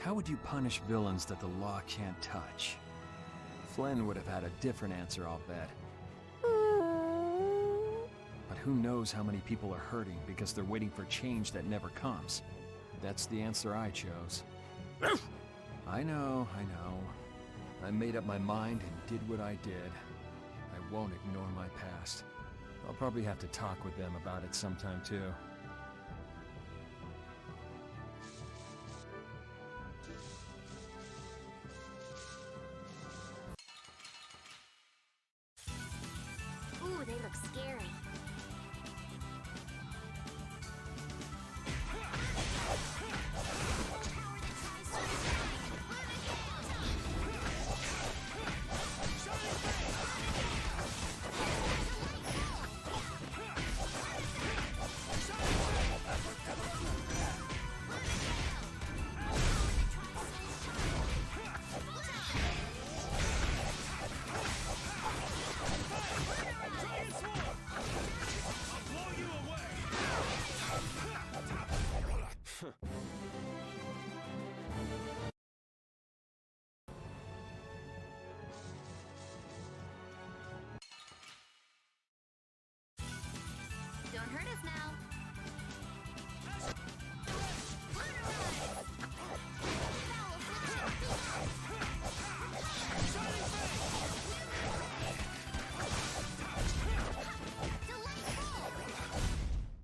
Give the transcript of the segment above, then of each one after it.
How would you punish villains that the law can't touch? Flynn would have had a different answer, I'll bet. But who knows how many people are hurting because they're waiting for change that never comes. That's the answer I chose. I know. I made up my mind and did what I did. I won't ignore my past. I'll probably have to talk with them about it sometime too. Ooh, they look scary. Don't hurt us now.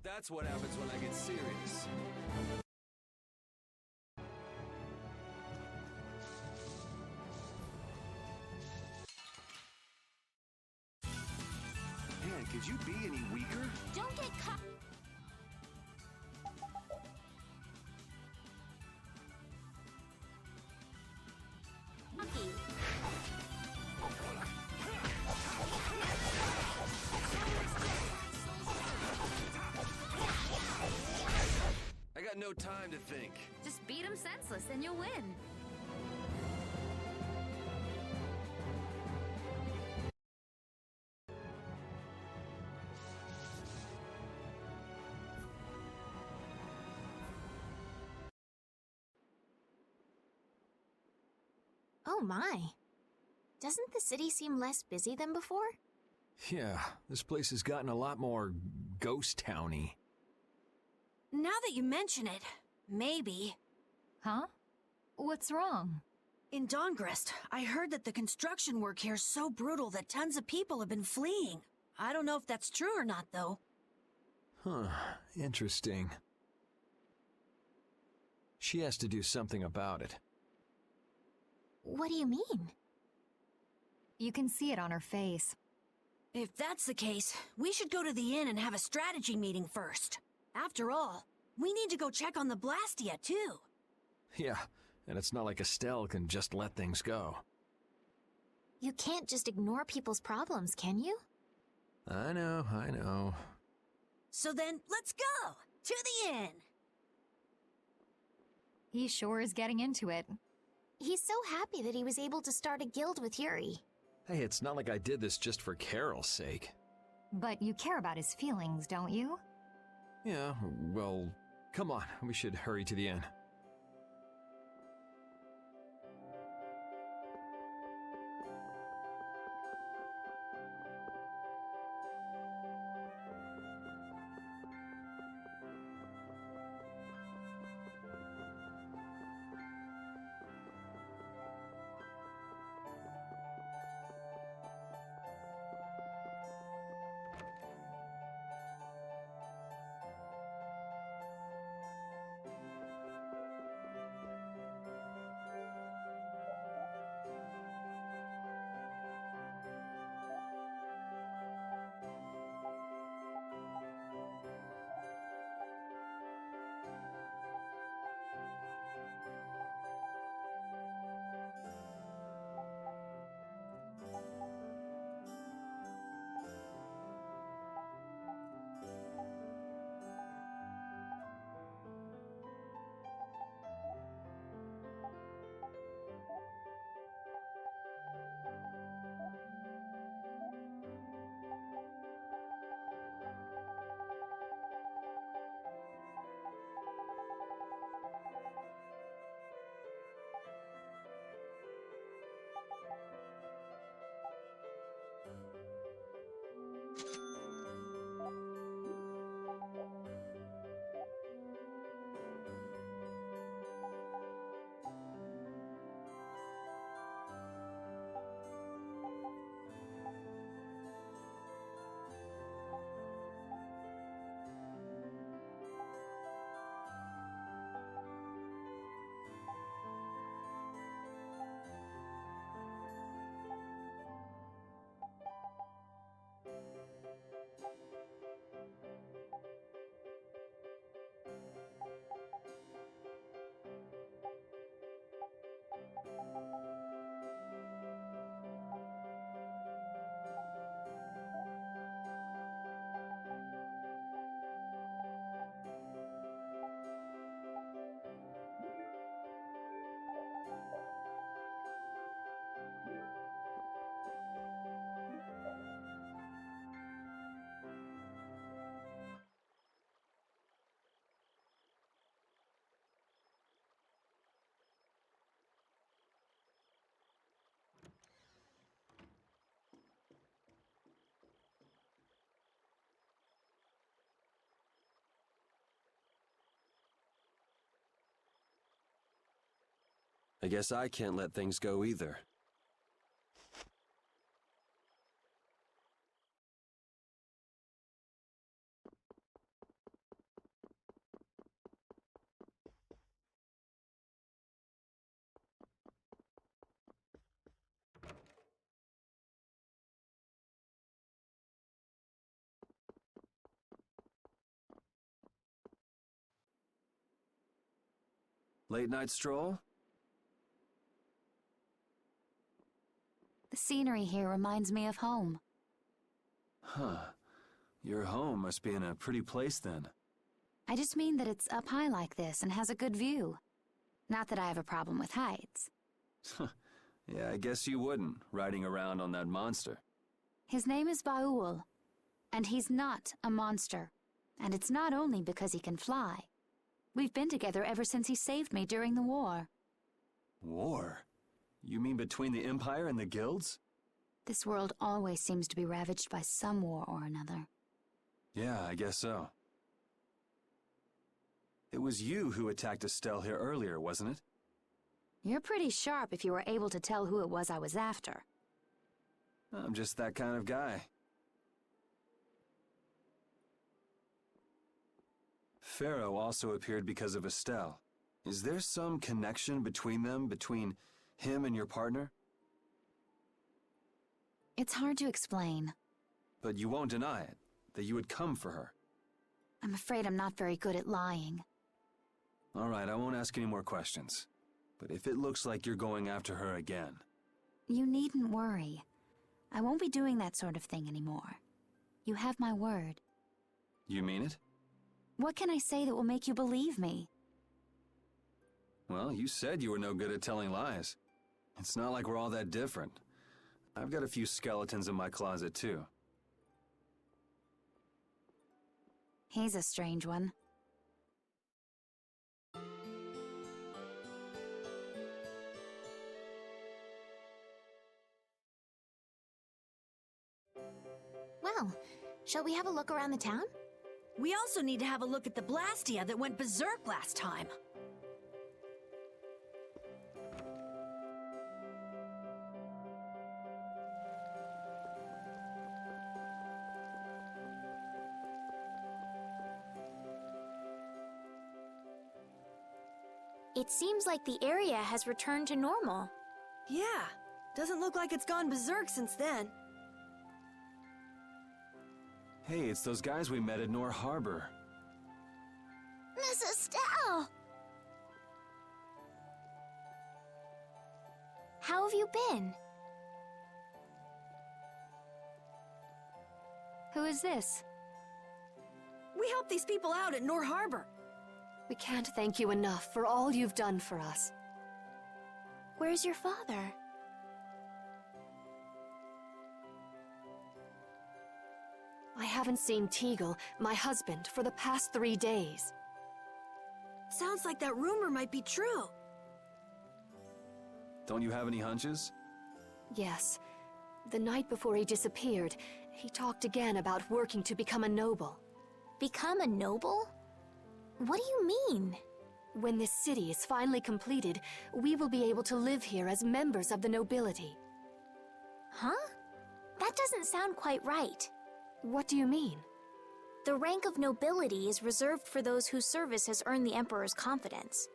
That's what happens when I get serious. Man, could you be any weaker? Don't get caught. I got no time to think. Just beat him senseless and you'll win. Oh my. Doesn't the city seem less busy than before? Yeah, this place has gotten a lot more ghost towny. Now that you mention it, maybe. Huh? What's wrong? In Dawngrest, I heard that the construction work here is so brutal that tons of people have been fleeing. I don't know if that's true or not, though. Huh, interesting. She has to do something about it. What do you mean? You can see it on her face. If that's the case, we should go to the inn and have a strategy meeting first. After all, we need to go check on the Blastia, too. Yeah, and it's not like Estelle can just let things go. You can't just ignore people's problems, can you? I know. So then, let's go! To the inn! He sure is getting into it. He's so happy that he was able to start a guild with Yuri. Hey, it's not like I did this just for Carol's sake. But you care about his feelings, don't you? Yeah, well, come on, we should hurry to the inn. I guess I can't let things go either. Late night stroll? The scenery here reminds me of home. Huh. Your home must be in a pretty place then. I just mean that it's up high like this and has a good view. Not that I have a problem with heights. Yeah, I guess you wouldn't, riding around on that monster. His name is Baul, and he's not a monster. And it's not only because he can fly. We've been together ever since he saved me during the war. War? You mean between the Empire and the guilds? This world always seems to be ravaged by some war or another. Yeah, I guess so. It was you who attacked Estelle here earlier, wasn't it? You're pretty sharp if you were able to tell who it was I was after. I'm just that kind of guy. Pharaoh also appeared because of Estelle. Is there some connection between them, between him and your partner? It's hard to explain. But you won't deny it, that you would come for her. I'm afraid I'm not very good at lying. All right, I won't ask any more questions. But if it looks like you're going after her again... You needn't worry. I won't be doing that sort of thing anymore. You have my word. You mean it? What can I say that will make you believe me? Well, you said you were no good at telling lies. It's not like we're all that different. I've got a few skeletons in my closet, too. He's a strange one. Well, shall we have a look around the town? We also need to have a look at the Blastia that went berserk last time. It seems like the area has returned to normal. Yeah, doesn't look like it's gone berserk since then. Hey, it's those guys we met at Nor Harbor. Miss Estelle! How have you been? Who is this? We helped these people out at Nor Harbor. We can't thank you enough for all you've done for us. Where's your father? I haven't seen Teagle, my husband, for the past 3 days. Sounds like that rumor might be true. Don't you have any hunches? Yes. The night before he disappeared, he talked again about working to become a noble. Become a noble? What do you mean? When this city is finally completed, we will be able to live here as members of the nobility. Huh? That doesn't sound quite right. What do you mean? The rank of nobility is reserved for those whose service has earned the Emperor's confidence.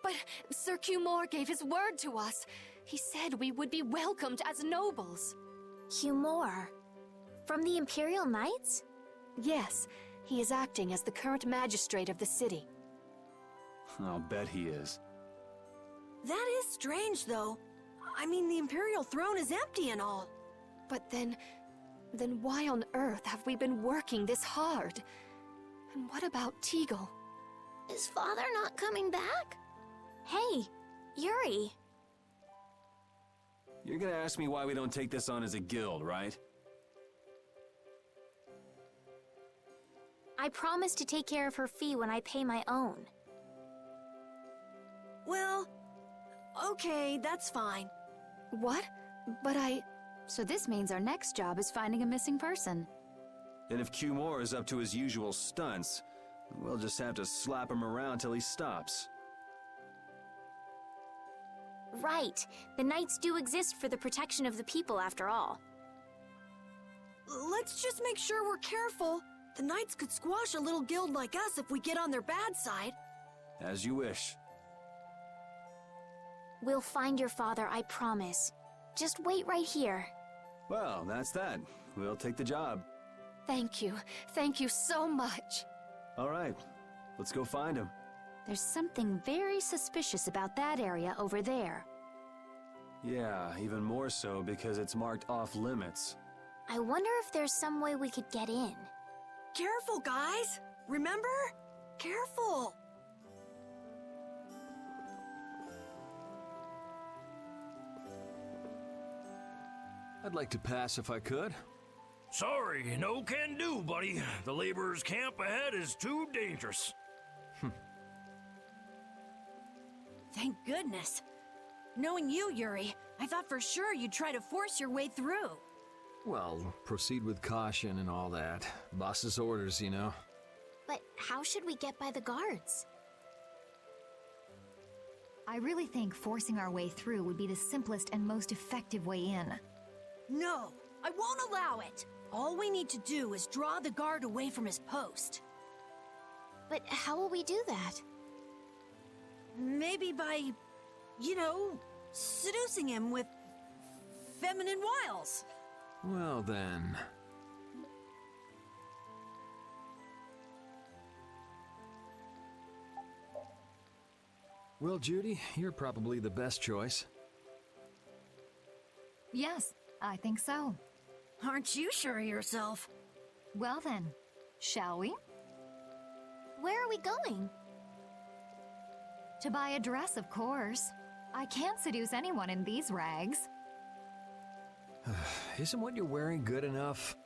But Sir Cumore gave his word to us. He said we would be welcomed as nobles. Cumore? From the Imperial Knights? Yes, he is acting as the current magistrate of the city. I'll bet he is. That is strange, though. I mean, the Imperial throne is empty and all. But then why on earth have we been working this hard? And what about Teagle? Is father not coming back? Hey, Yuri. You're gonna ask me why we don't take this on as a guild, right? I promise to take care of her fee when I pay my own. Well, okay, that's fine. What? But So this means our next job is finding a missing person. And if Cumore is up to his usual stunts, we'll just have to slap him around till he stops. Right. The Knights do exist for the protection of the people, after all. Let's just make sure we're careful. The Knights could squash a little guild like us if we get on their bad side. As you wish. We'll find your father, I promise. Just wait right here. Well, that's that. We'll take the job. thank you. Thank you so much. All right, let's go find him. There's something very suspicious about that area over there. Yeah, even more so because it's marked off limits. I wonder if there's some way we could get in. Careful, guys! Remember? Careful! I'd like to pass if I could. Sorry, no can do, buddy. The laborers' camp ahead is too dangerous. Thank goodness. Knowing you, Yuri, I thought for sure you'd try to force your way through. Well, proceed with caution and all that. Boss's orders, you know. But how should we get by the guards? I really think forcing our way through would be the simplest and most effective way in. No, I won't allow it. All we need to do is draw the guard away from his post. But how will we do that? Maybe by, seducing him with feminine wiles. Well then... Well, Judy, you're probably the best choice. Yes, I think so. Aren't you sure of yourself? Well then, shall we? Where are we going? To buy a dress, of course. I can't seduce anyone in these rags. Isn't what you're wearing good enough?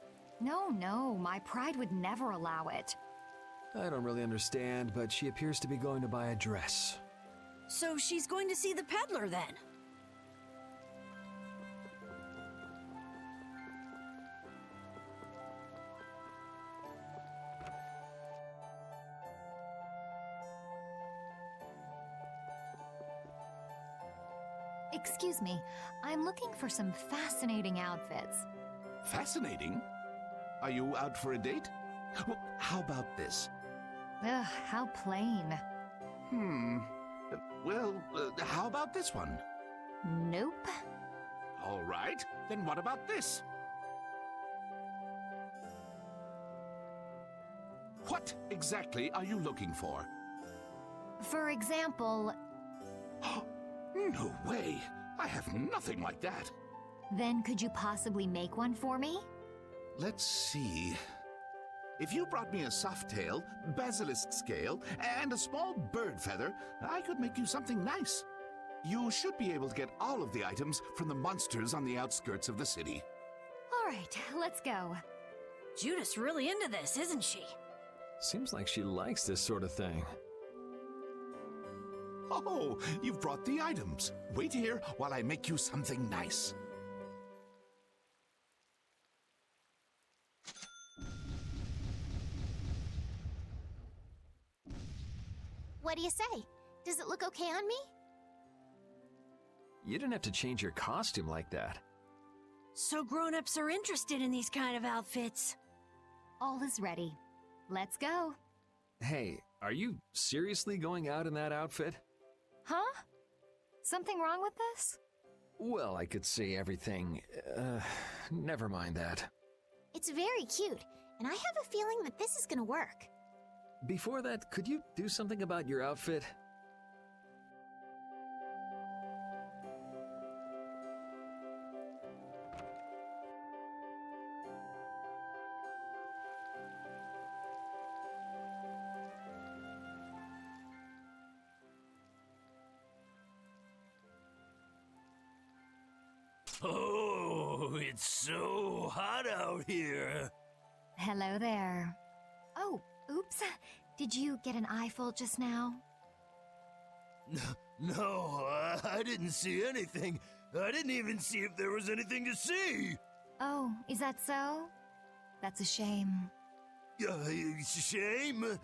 No, my pride would never allow it. I don't really understand, but she appears to be going to buy a dress. So she's going to see the peddler then? Excuse me, I'm looking for some fascinating outfits. Fascinating. Are you out for a date? Well, how about this? Ugh, how plain. Well, how about this one? Nope. All right, then what about this? What exactly are you looking for? For example, No way! I have nothing like that. then could you possibly make one for me? Let's see. If you brought me a soft tail, basilisk scale, and a small bird feather, I could make you something nice. You should be able to get all of the items from the monsters on the outskirts of the city. All right, let's go. Judith's really into this, isn't she? Seems like she likes this sort of thing. Oh, you've brought the items. Wait here while I make you something nice. What do you say? Does it look okay on me? You didn't have to change your costume like that. So grown-ups are interested in these kind of outfits. All is ready. Let's go. Hey, are you seriously going out in that outfit? Huh? Something wrong with this? Well, I could say everything. Never mind that. It's very cute, and I have a feeling that this is gonna work. Before that, could you do something about your outfit? Oh, it's so hot out here. Hello there. Oh, oops. Did you get an eyeful just now? No, I didn't see anything. I didn't even see if there was anything to see. Oh, is that so? That's a shame. Shame?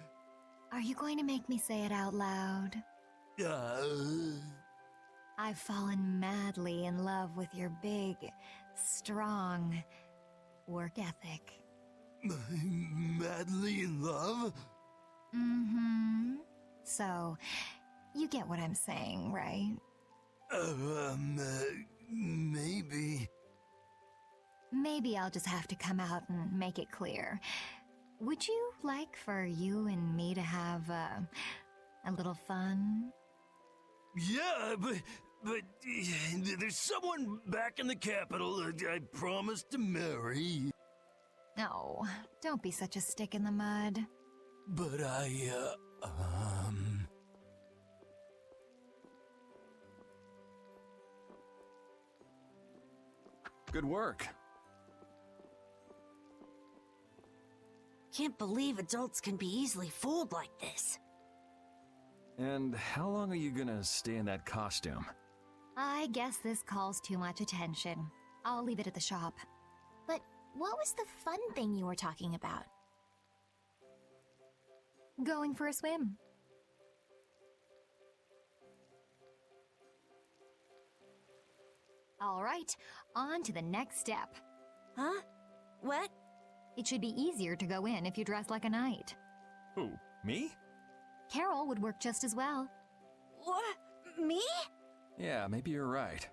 Are you going to make me say it out loud? I've fallen madly in love with your big, strong work ethic. Madly in love? Mm-hmm. So, you get what I'm saying, right? Maybe. Maybe I'll just have to come out and make it clear. Would you like for you and me to have, a little fun? Yeah, but there's someone back in the capital I promised to marry. No, don't be such a stick in the mud. But Good work. Can't believe adults can be easily fooled like this. And how long are you gonna stay in that costume? I guess this calls too much attention. I'll leave it at the shop. But what was the fun thing you were talking about? Going for a swim. All right, on to the next step. Huh? What? It should be easier to go in if you dress like a knight. Who, me? Carol would work just as well. What? Me? Yeah, maybe you're right.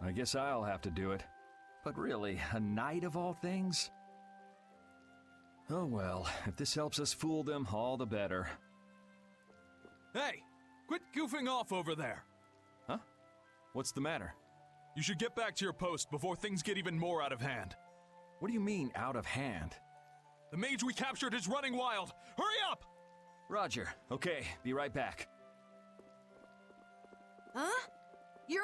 I guess I'll have to do it. But really, a night of all things? Oh well, if this helps us fool them, all the better. Hey! Quit goofing off over there! Huh? What's the matter? You should get back to your post before things get even more out of hand. What do you mean, out of hand? The mage we captured is running wild! Hurry up! Roger. Okay, be right back. Huh? Yuri?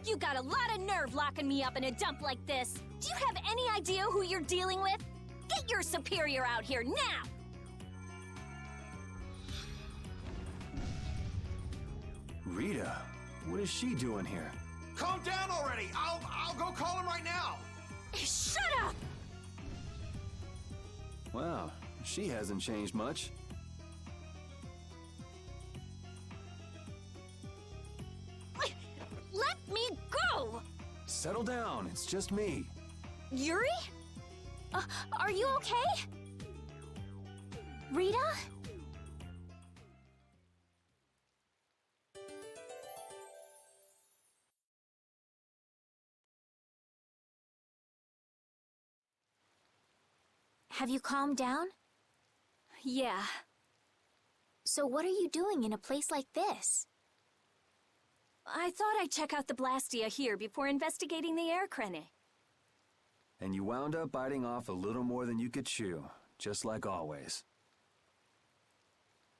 You got a lot of nerve locking me up in a dump like this. Do you have any idea who you're dealing with? Get your superior out here now! Rita, what is she doing here? Calm down already! I'll go call him right now! Shut up! Wow, she hasn't changed much. Let me go! Settle down, it's just me. Yuri? Are you okay? Rita? Have you calmed down? Yeah. So what are you doing in a place like this? I thought I'd check out the Blastia here before investigating the air crane. And you wound up biting off a little more than you could chew, just like always.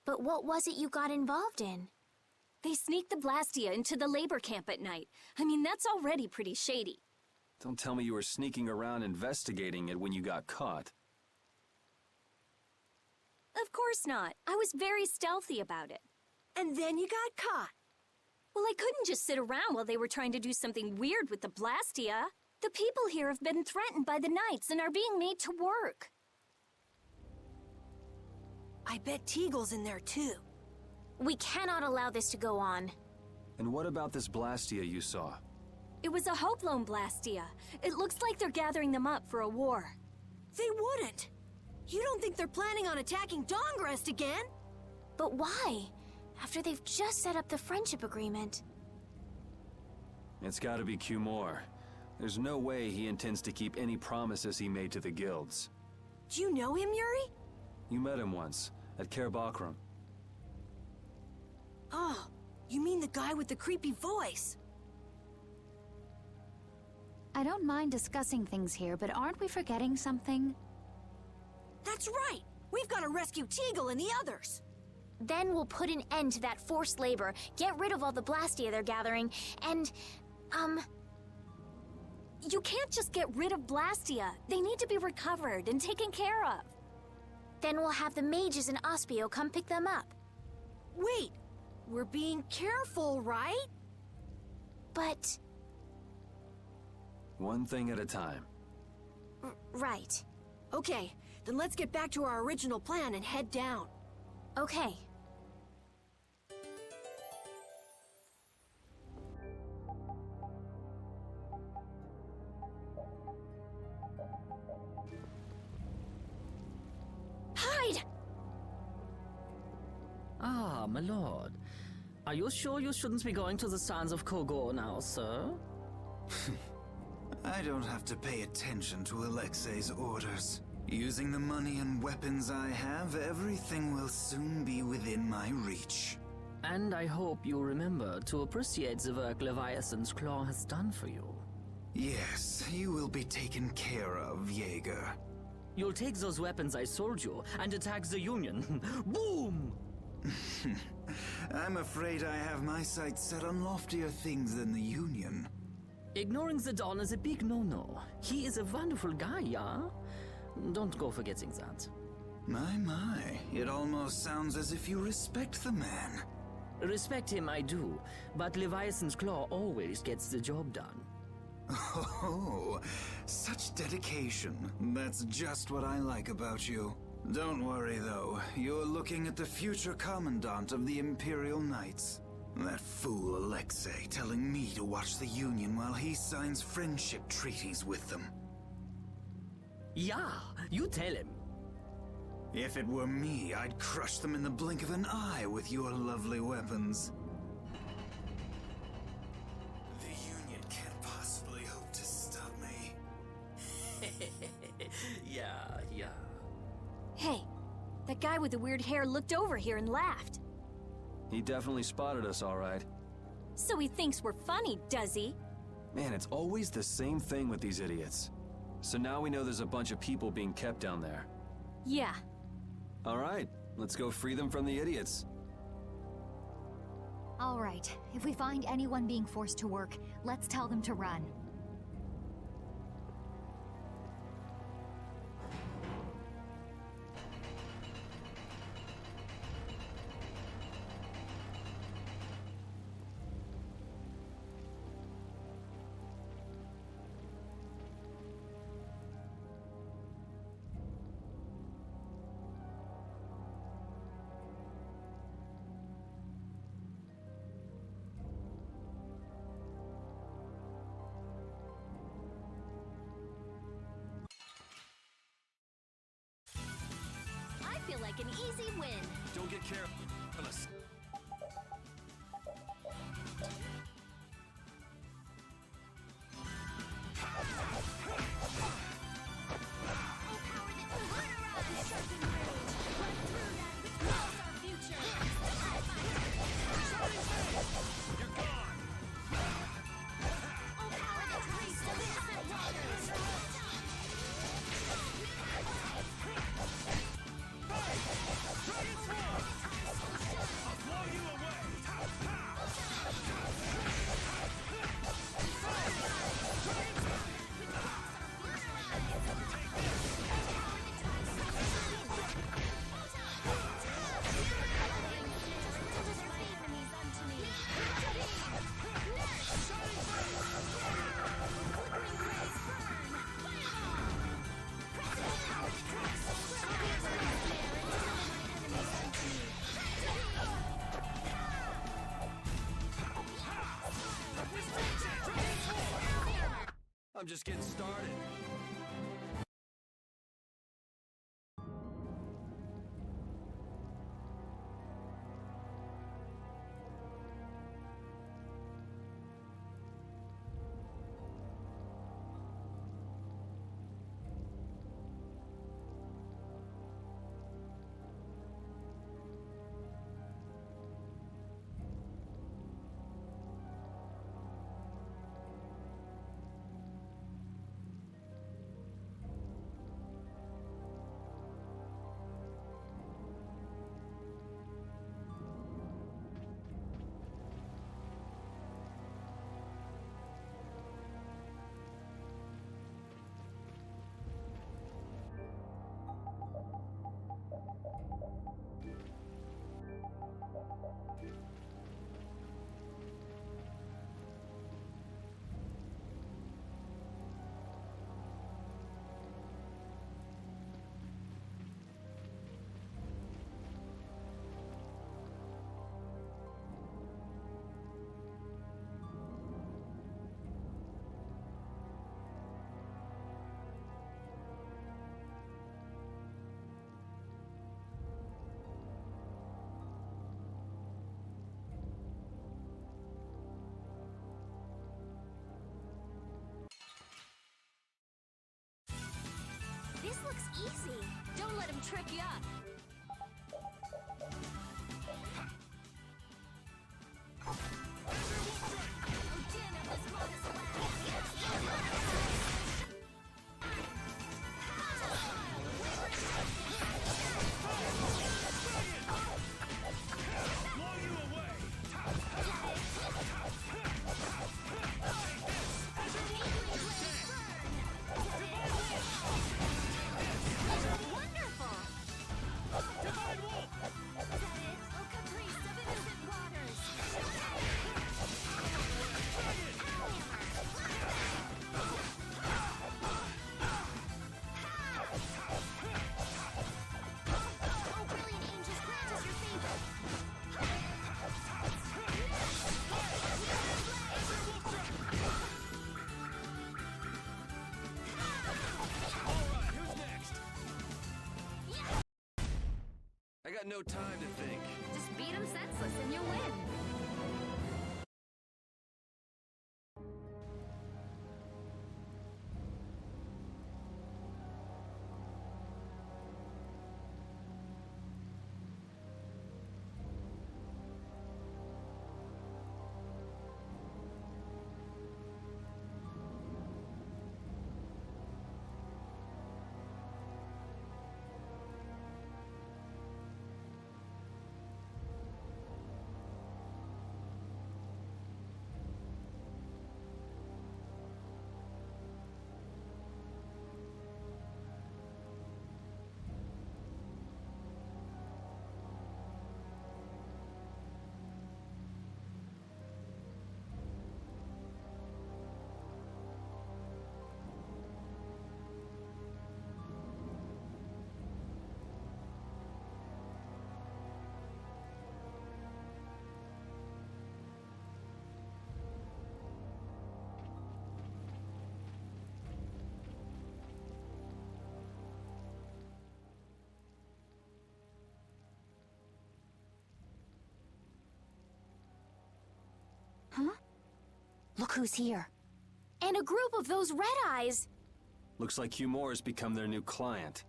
But what was it you got involved in? They sneaked the Blastia into the labor camp at night. I mean, that's already pretty shady. Don't tell me you were sneaking around investigating it when you got caught. Of course not. I was very stealthy about it. And then you got caught. Well, I couldn't just sit around while they were trying to do something weird with the Blastia. The people here have been threatened by the Knights and are being made to work. I bet Teagle's in there too. We cannot allow this to go on. And what about this Blastia you saw? It was a Hope Loan Blastia. It looks like they're gathering them up for a war. They wouldn't! You don't think they're planning on attacking Dongrest again? But why? After they've just set up the friendship agreement. It's gotta be Cumore. There's no way he intends to keep any promises he made to the guilds. Do you know him, Yuri? You met him once, at Caer Bakram. Oh, you mean the guy with the creepy voice? I don't mind discussing things here, but aren't we forgetting something? That's right! We've got to rescue Teagle and the others! Then we'll put an end to that forced labor, get rid of all the Blastia they're gathering, and, You can't just get rid of Blastia. They need to be recovered and taken care of. Then we'll have the mages and Ospio come pick them up. Wait, we're being careful, right? But... One thing at a time. Right. Okay, then let's get back to our original plan and head down. Okay. Hide! Ah, my lord. Are you sure you shouldn't be going to the sands of Kogor now, sir? I don't have to pay attention to Alexei's orders. Using the money and weapons I have, everything will soon be within my reach. And I hope you remember to appreciate the work Leviathan's Claw has done for you. Yes, you will be taken care of, Jaeger. You'll take those weapons I sold you and attack the Union. Boom! I'm afraid I have my sights set on loftier things than the Union. Ignoring the Don is a big no-no. He is a wonderful guy, yeah? Don't go forgetting that. My, it almost sounds as if you respect the man. Respect him I do, but Leviathan's Claw always gets the job done. Oh, such dedication. That's just what I like about you. Don't worry, though. You're looking at the future Commandant of the Imperial Knights. That fool Alexei telling me to watch the Union while he signs friendship treaties with them. Yeah, you tell him. If it were me, I'd crush them in the blink of an eye with your lovely weapons. The Union can't possibly hope to stop me. Yeah. Hey, that guy with the weird hair looked over here and laughed. He definitely spotted us, all right. So he thinks we're funny, does he? Man, it's always the same thing with these idiots. So now we know there's a bunch of people being kept down there. Yeah. All right, let's go free them from the idiots. All right, if we find anyone being forced to work, let's tell them to run. I feel like an easy win. Don't get careless. I'm just getting started. This looks easy. Don't let him trip you up. Wonderful! got no time to think. Just beat him senseless and you win. Huh? Look who's here. And a group of those red eyes. Looks like Humor has become their new client.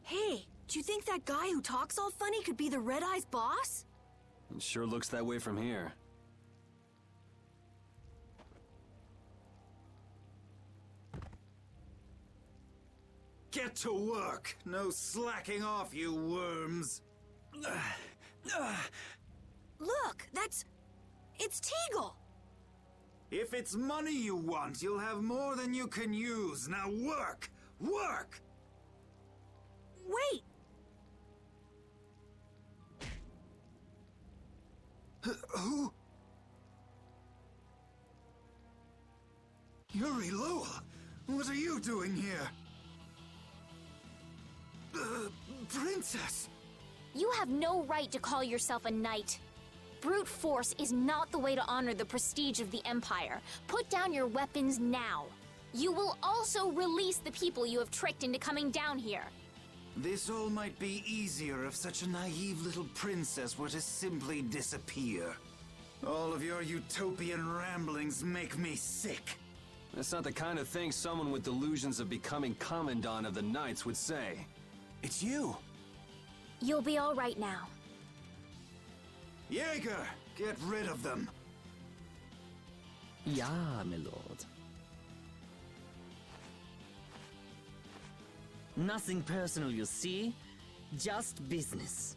Hey, do you think that guy who talks all funny could be the Red Eye's boss? It sure looks that way from here. Get to work! No slacking off, you worms! Look, it's Teagle! If it's money you want, you'll have more than you can use. Now work! Work! Wait! Who? Yuri Lowell! What are you doing here? Princess! You have no right to call yourself a knight. Brute force is not the way to honor the prestige of the Empire. Put down your weapons now. You will also release the people you have tricked into coming down here. This all might be easier if such a naive little princess were to simply disappear. All of your utopian ramblings make me sick. That's not the kind of thing someone with delusions of becoming Commandant of the Knights would say. It's you! You'll be all right now. Jaeger, get rid of them. Ja, my lord. Nothing personal, you see? Just business.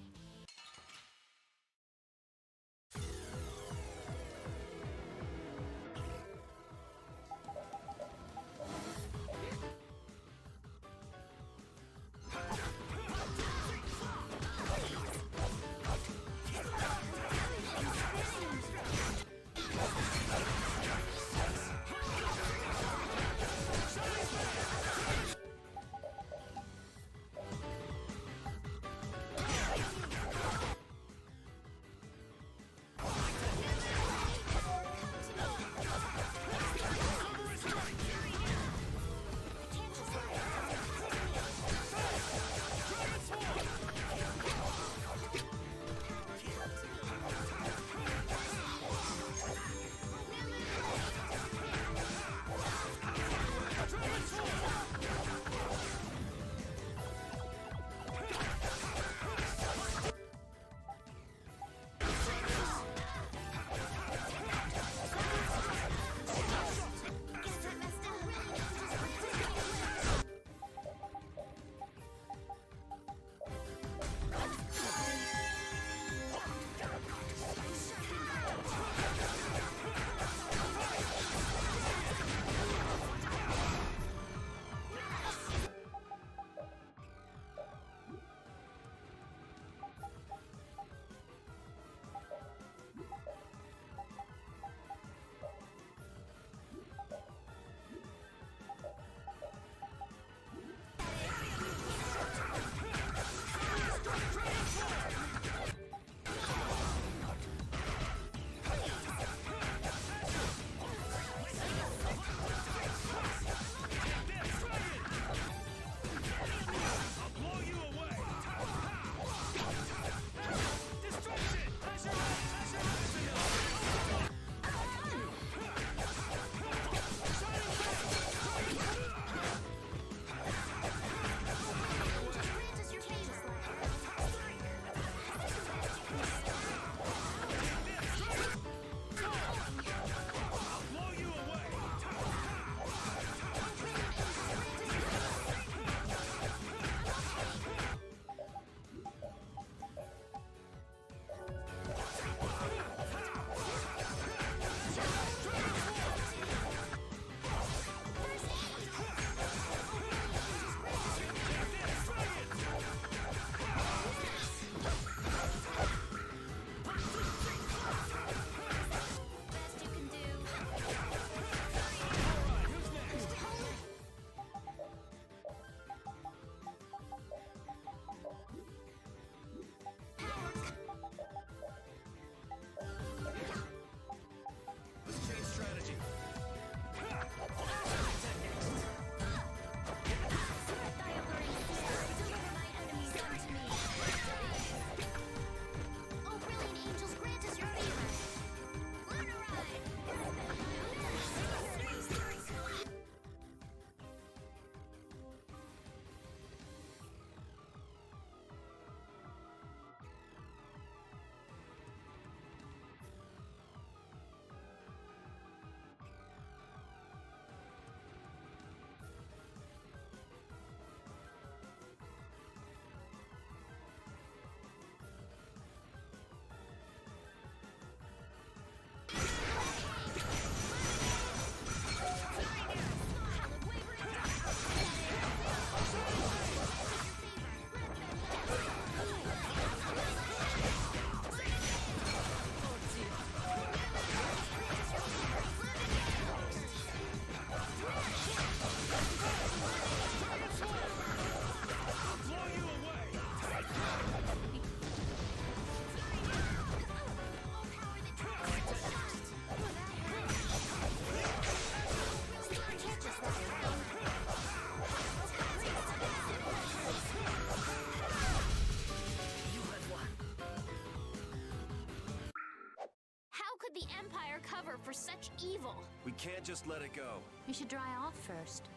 We can't just let it go. You should dry off first.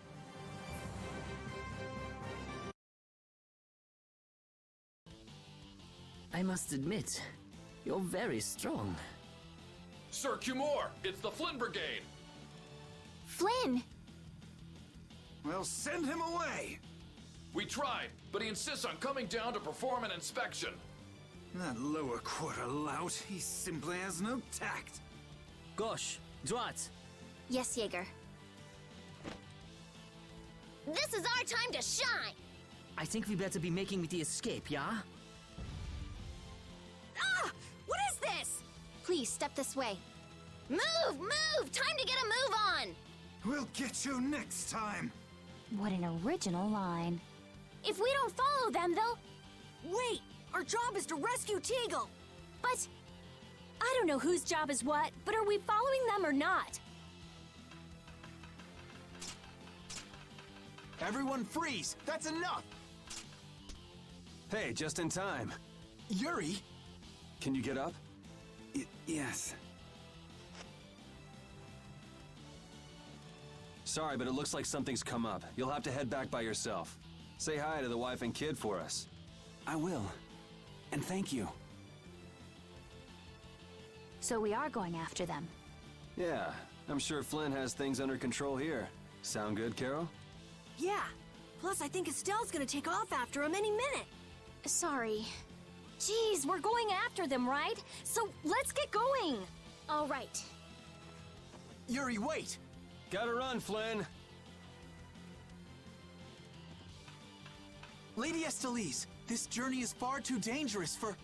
I must admit, you're very strong. Sir Cumore, it's the Flynn Brigade! Flynn! Well, send him away! We tried, but he insists on coming down to perform an inspection. That lower quarter lout, he simply has no tact. Gosh, Drat! Yes, Jaeger. This is our time to shine! I think we better be making the escape, yeah? Ah! What is this? Please, step this way. Move! Move! Time to get a move on! We'll get you next time! What an original line. If we don't follow them, they'll... Wait! Our job is to rescue Teagle! But I don't know whose job is what, but are we following them or not? Everyone freeze! That's enough! Hey, just in time. Yuri! Can you get up? Yes. Sorry, but it looks like something's come up. You'll have to head back by yourself. Say hi to the wife and kid for us. I will. And thank you. So we are going after them. Yeah, I'm sure Flynn has things under control here. Sound good, Carol? Yeah. Plus, I think Estelle's gonna take off after him any minute. Sorry. Geez, we're going after them, right? So let's get going. All right. Yuri, wait! Gotta run, Flynn! Lady Estellise, this journey is far too dangerous for...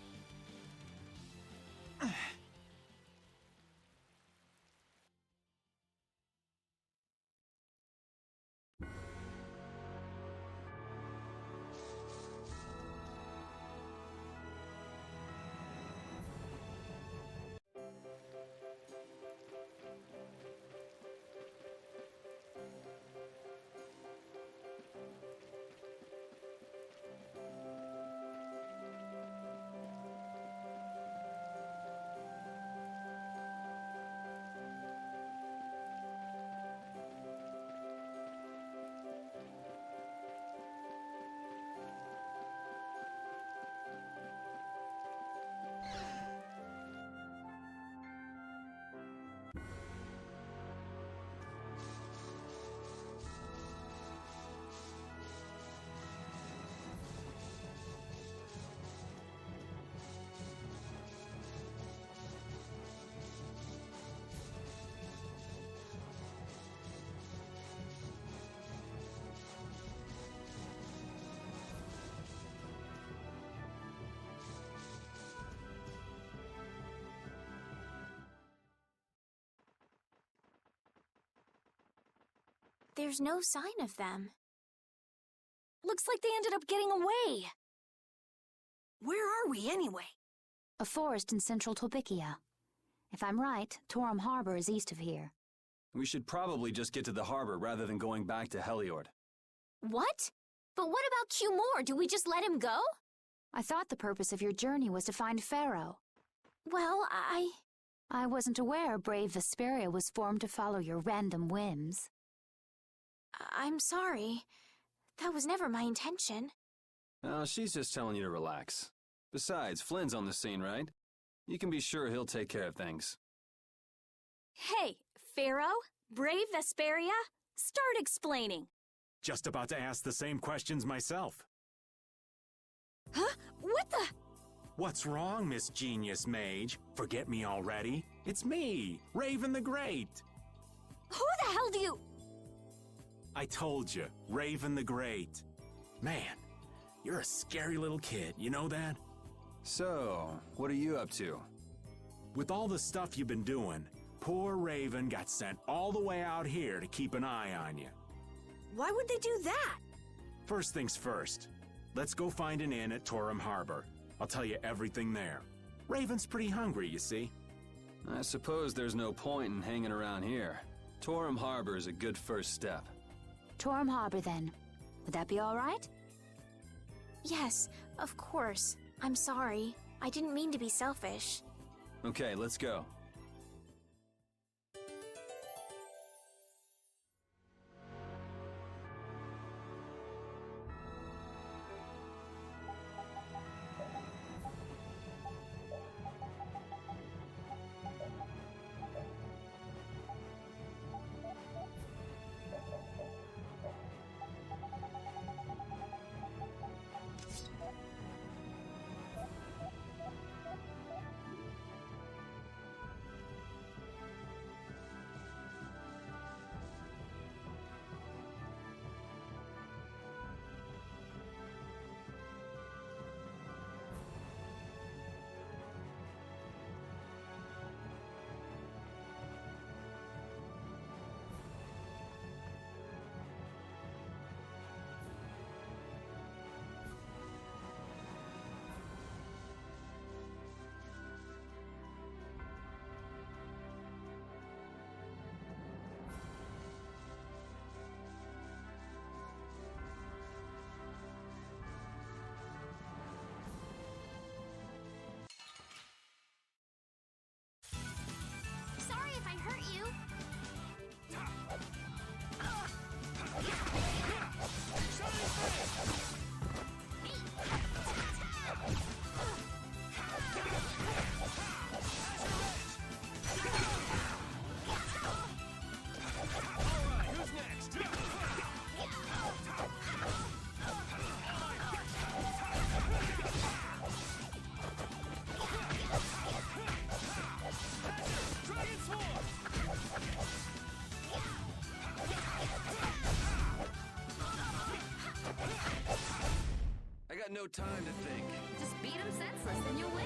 There's no sign of them. Looks like they ended up getting away. Where are we anyway? A forest in central Tolbikia. If I'm right, Torum Harbor is east of here. We should probably just get to the harbor rather than going back to Heliord. What? But what about Cumore? Do we just let him go? I thought the purpose of your journey was to find Pharaoh. Well, I wasn't aware brave Vesperia was formed to follow your random whims. I'm sorry. That was never my intention. Oh, she's just telling you to relax. Besides, Flynn's on the scene, right? You can be sure he'll take care of things. Hey, Pharaoh? Brave Vesperia? Start explaining. Just about to ask the same questions myself. Huh? What the? What's wrong, Miss Genius Mage? Forget me already? It's me, Raven the Great. Who the hell do you... I told you, Raven the Great. Man, you're a scary little kid, you know that? So, what are you up to? With all the stuff you've been doing, poor Raven got sent all the way out here to keep an eye on you. Why would they do that? First things first, let's go find an inn at Torum Harbor. I'll tell you everything there. Raven's pretty hungry, you see. I suppose there's no point in hanging around here. Torum Harbor is a good first step. Torum Harbor, then. Would that be all right? Yes, of course. I'm sorry. I didn't mean to be selfish. Okay, let's go. no time to think. Just beat him senseless, then you'll win.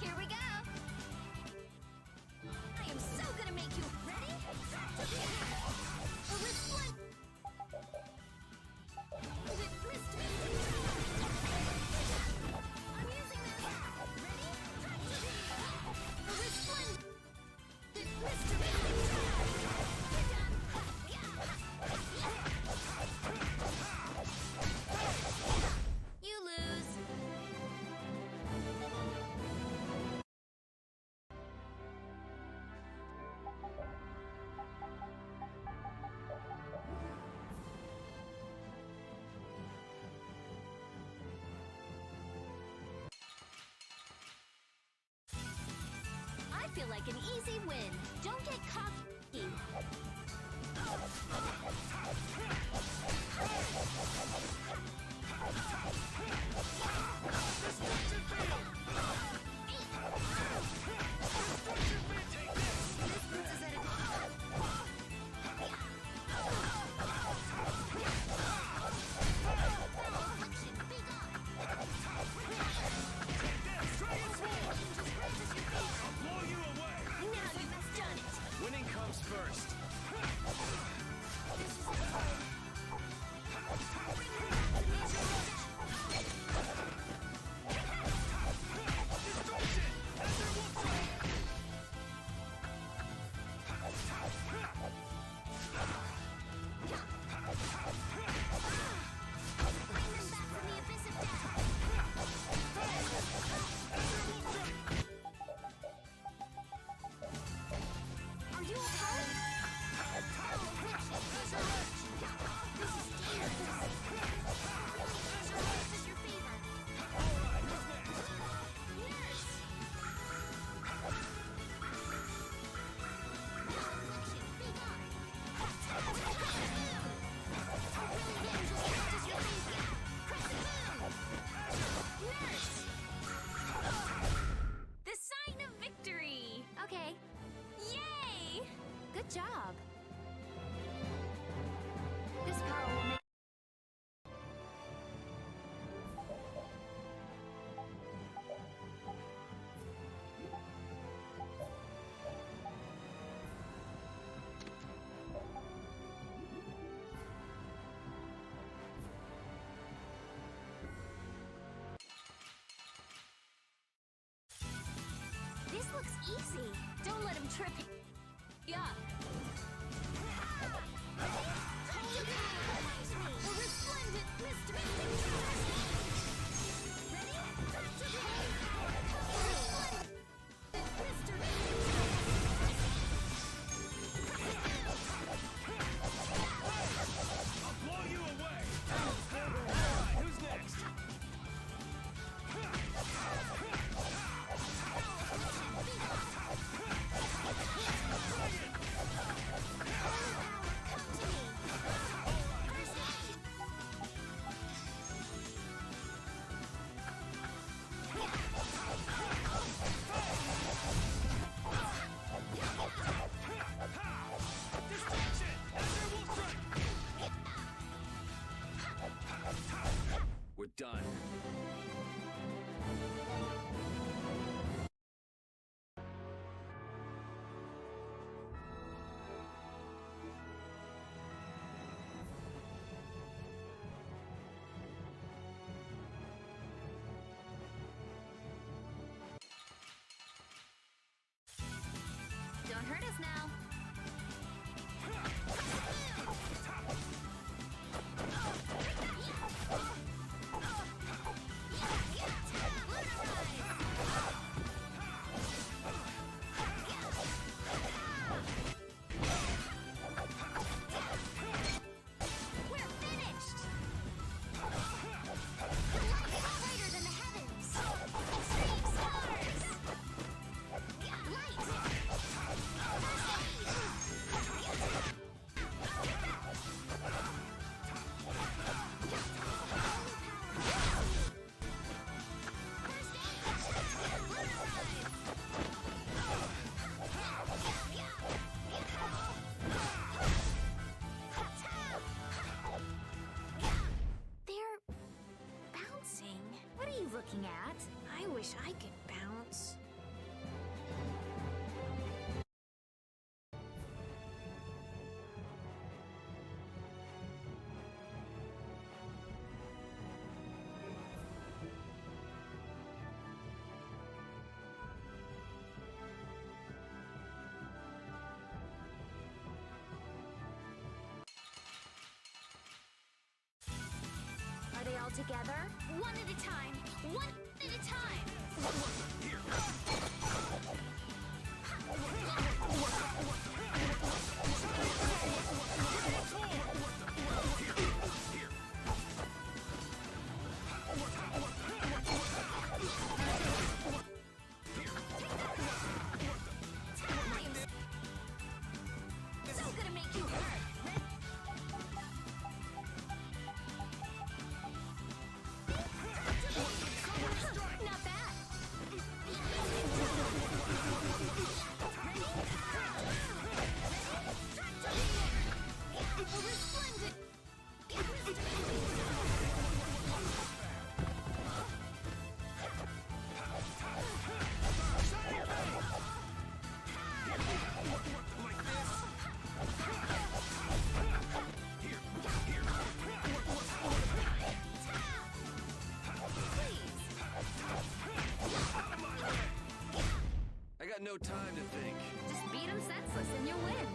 Here we go! I am so gonna make you ready? I'm using this! You lose! I feel like an easy win. Don't get cocky. Winning comes first. Are you The sign of victory! okay? Yay! Good job. This power will make... This looks easy. Don't let him trip. Yeah. The resplendent Mr. I'll blow you away! Alright, who's next? Bring it! done. Don't hurt us now. Looking at? I wish I could bounce. Are they all together? One at a time. One at a time. So gonna make you hurt. Not bad. Resplendent. I got no time to think. Just beat them senseless and you win.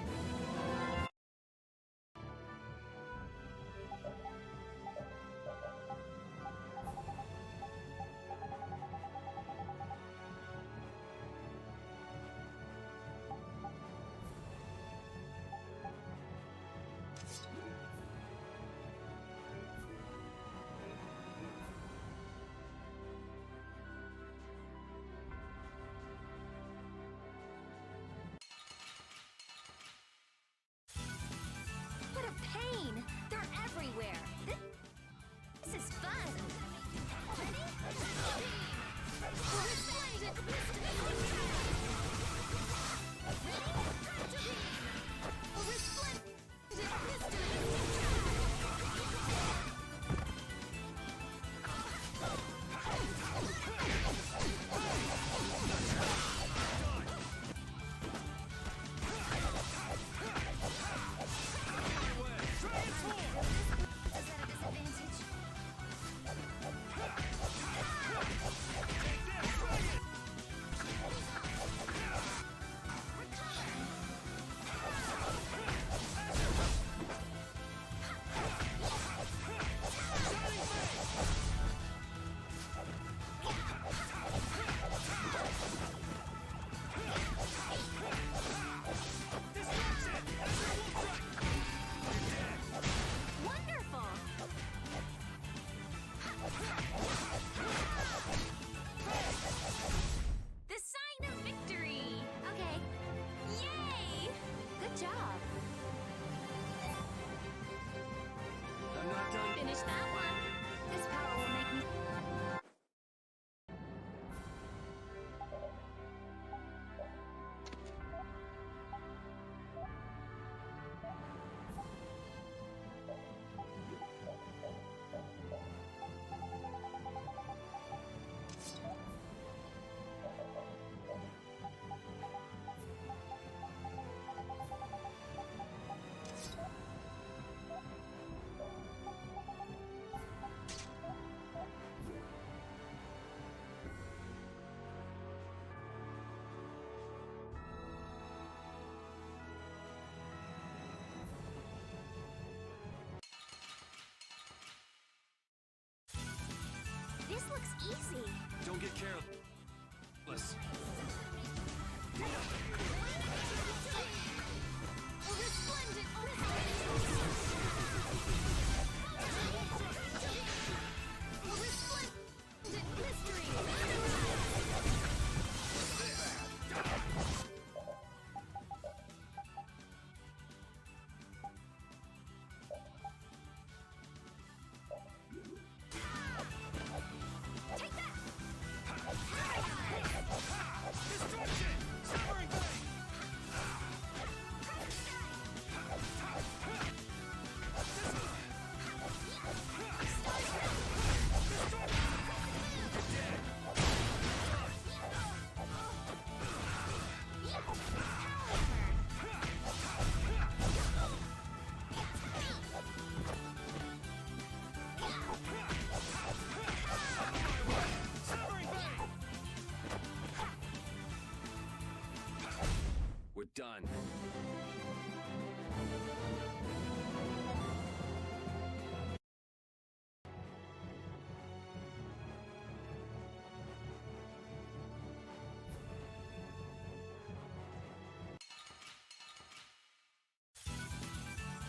This looks easy. Don't get careless. A resplendent mystery. A resplendent mystery. Take that! Destruction! Severing blade! We're done.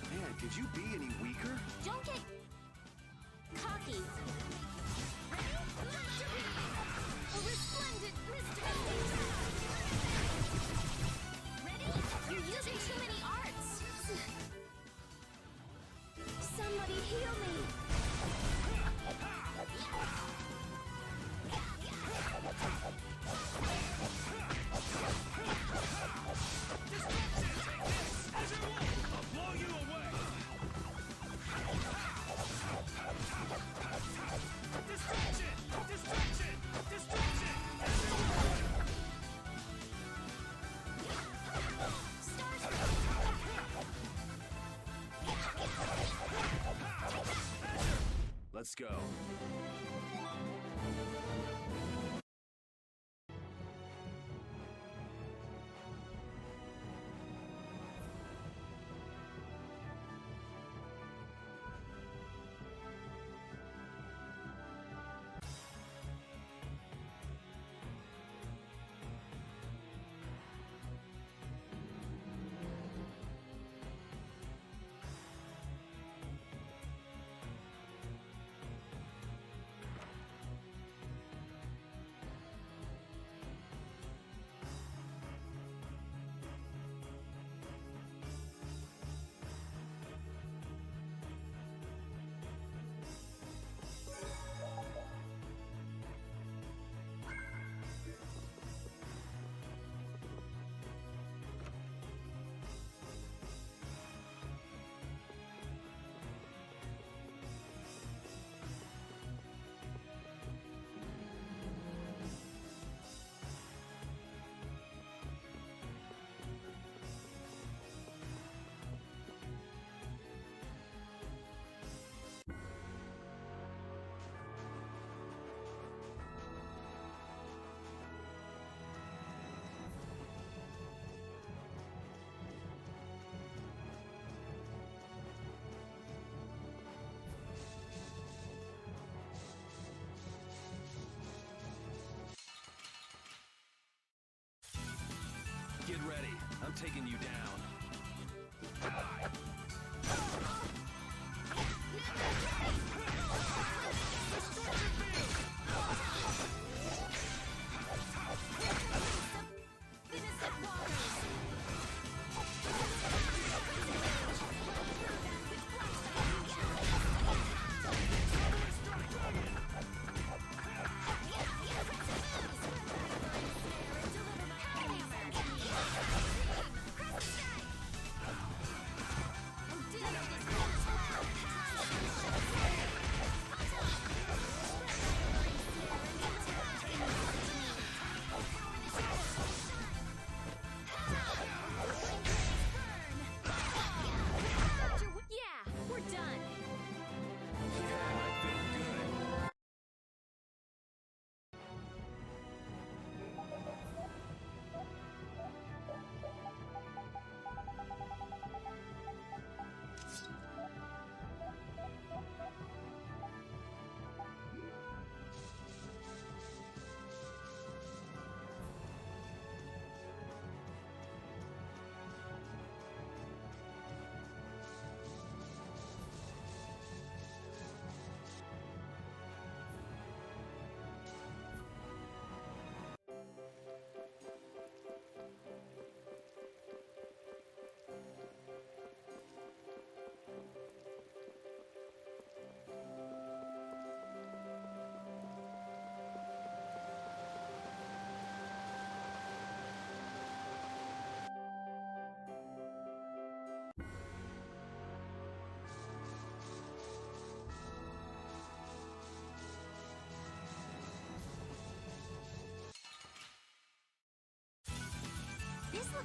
Man, could you be any weaker? Don't get cocky. A resplendent mystery. Ready? You're using too many arts. Somebody heal me. I'll blow you away! Destruction! Destruction! Destruction! Let's go. Get ready. I'm taking you down.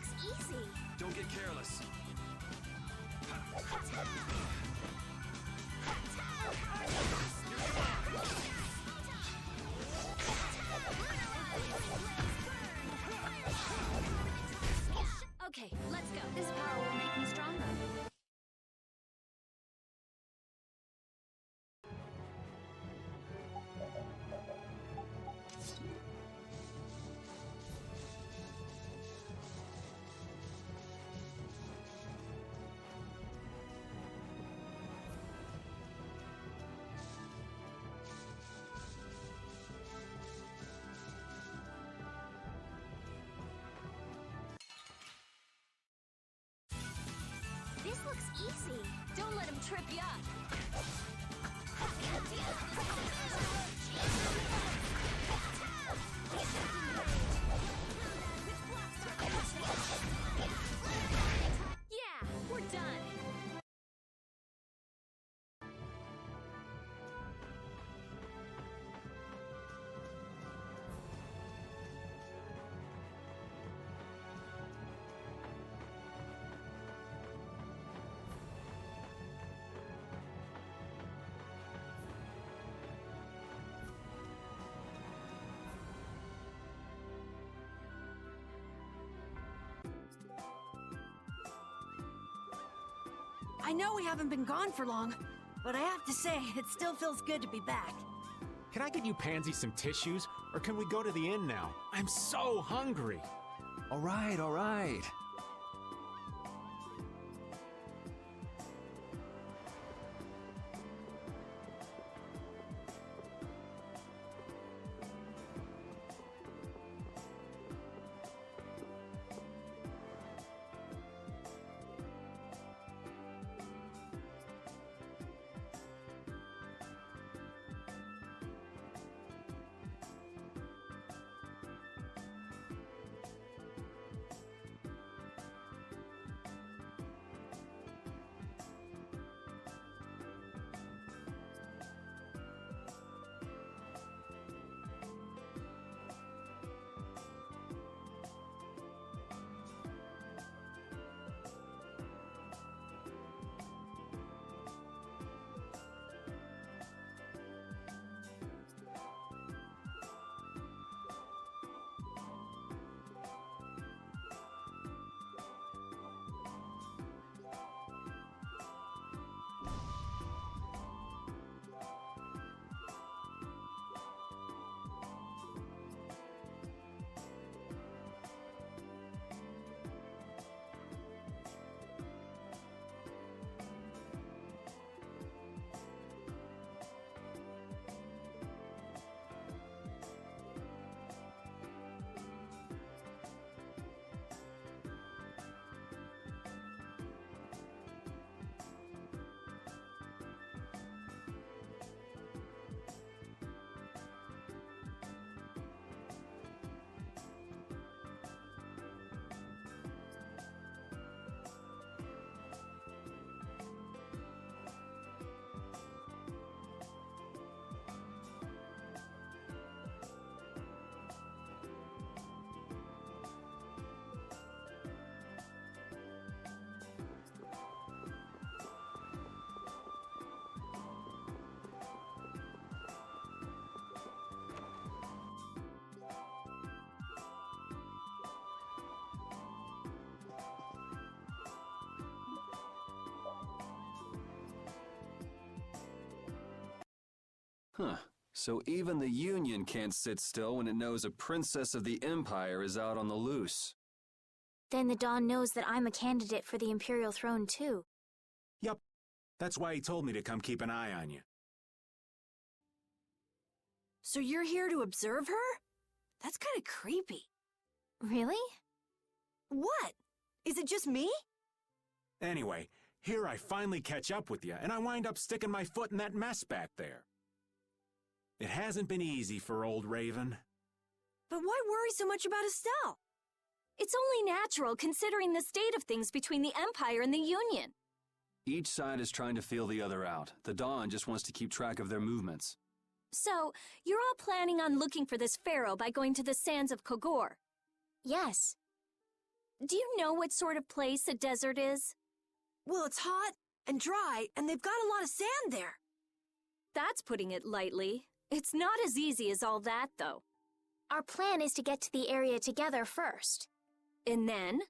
looks easy. Don't get careless. Okay, let's go. This power will make me stronger. This looks easy. Don't let him trip you up. Yeah, we're done. I know we haven't been gone for long, but I have to say, it still feels good to be back. Can I get you Pansy some tissues, or can we go to the inn now? I'm so hungry. All right, all right. Huh. So even the Union can't sit still when it knows a princess of the Empire is out on the loose. Then the Dawn knows that I'm a candidate for the Imperial throne too. Yup. That's why he told me to come keep an eye on you. So you're here to observe her? That's kind of creepy. Really? What? Is it just me? Anyway, here I finally catch up with you, and I wind up sticking my foot in that mess back there. It hasn't been easy for old Raven. But why worry so much about Estelle? It's only natural considering the state of things between the Empire and the Union. Each side is trying to feel the other out. The Dawn just wants to keep track of their movements. So, you're all planning on looking for this pharaoh by going to the sands of Kogor? Yes. Do you know what sort of place a desert is? Well, it's hot and dry, and they've got a lot of sand there. That's putting it lightly. It's not as easy as all that, though. Our plan is to get to the area together first. And then?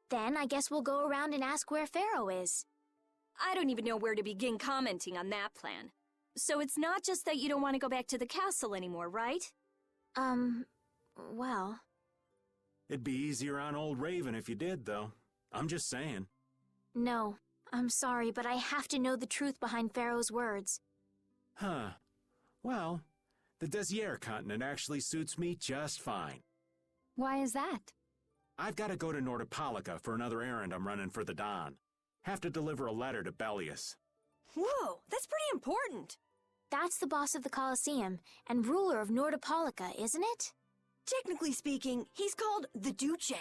Then I guess we'll go around and ask where Pharaoh is. I don't even know where to begin commenting on that plan. So it's not just that you don't want to go back to the castle anymore, right? Well... It'd be easier on old Raven if you did, though. I'm just saying. No, I'm sorry, but I have to know the truth behind Pharaoh's words. Huh. Well, the Desier continent actually suits me just fine. Why is that? I've got to go to Nordopolica for another errand I'm running for the Don. Have to deliver a letter to Bellius. Whoa, that's pretty important. That's the boss of the Colosseum and ruler of Nordopolica, isn't it? Technically speaking, he's called the Duce.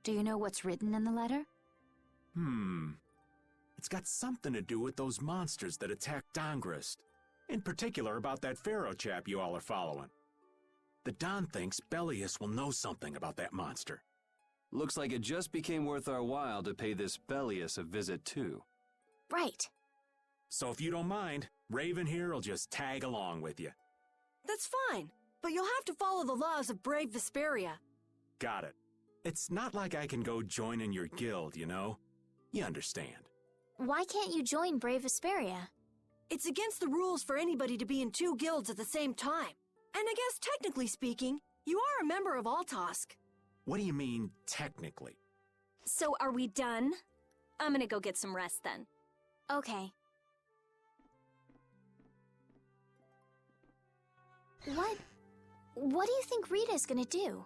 Do you know what's written in the letter? It's got something to do with those monsters that attacked Dongrist. In particular about that Pharaoh chap you all are following. The Don thinks Bellius will know something about that monster. Looks like it just became worth our while to pay this Bellius a visit too. Right. So if you don't mind, Raven here will just tag along with you. That's fine, but you'll have to follow the laws of brave Vesperia. Got it. It's not like I can go join in your guild, you know? You understand. Why can't you join Brave Vesperia? It's against the rules for anybody to be in two guilds at the same time. And I guess technically speaking, you are a member of Altosk. What do you mean, technically? So are we done? I'm gonna go get some rest then. Okay. What do you think Rita's gonna do?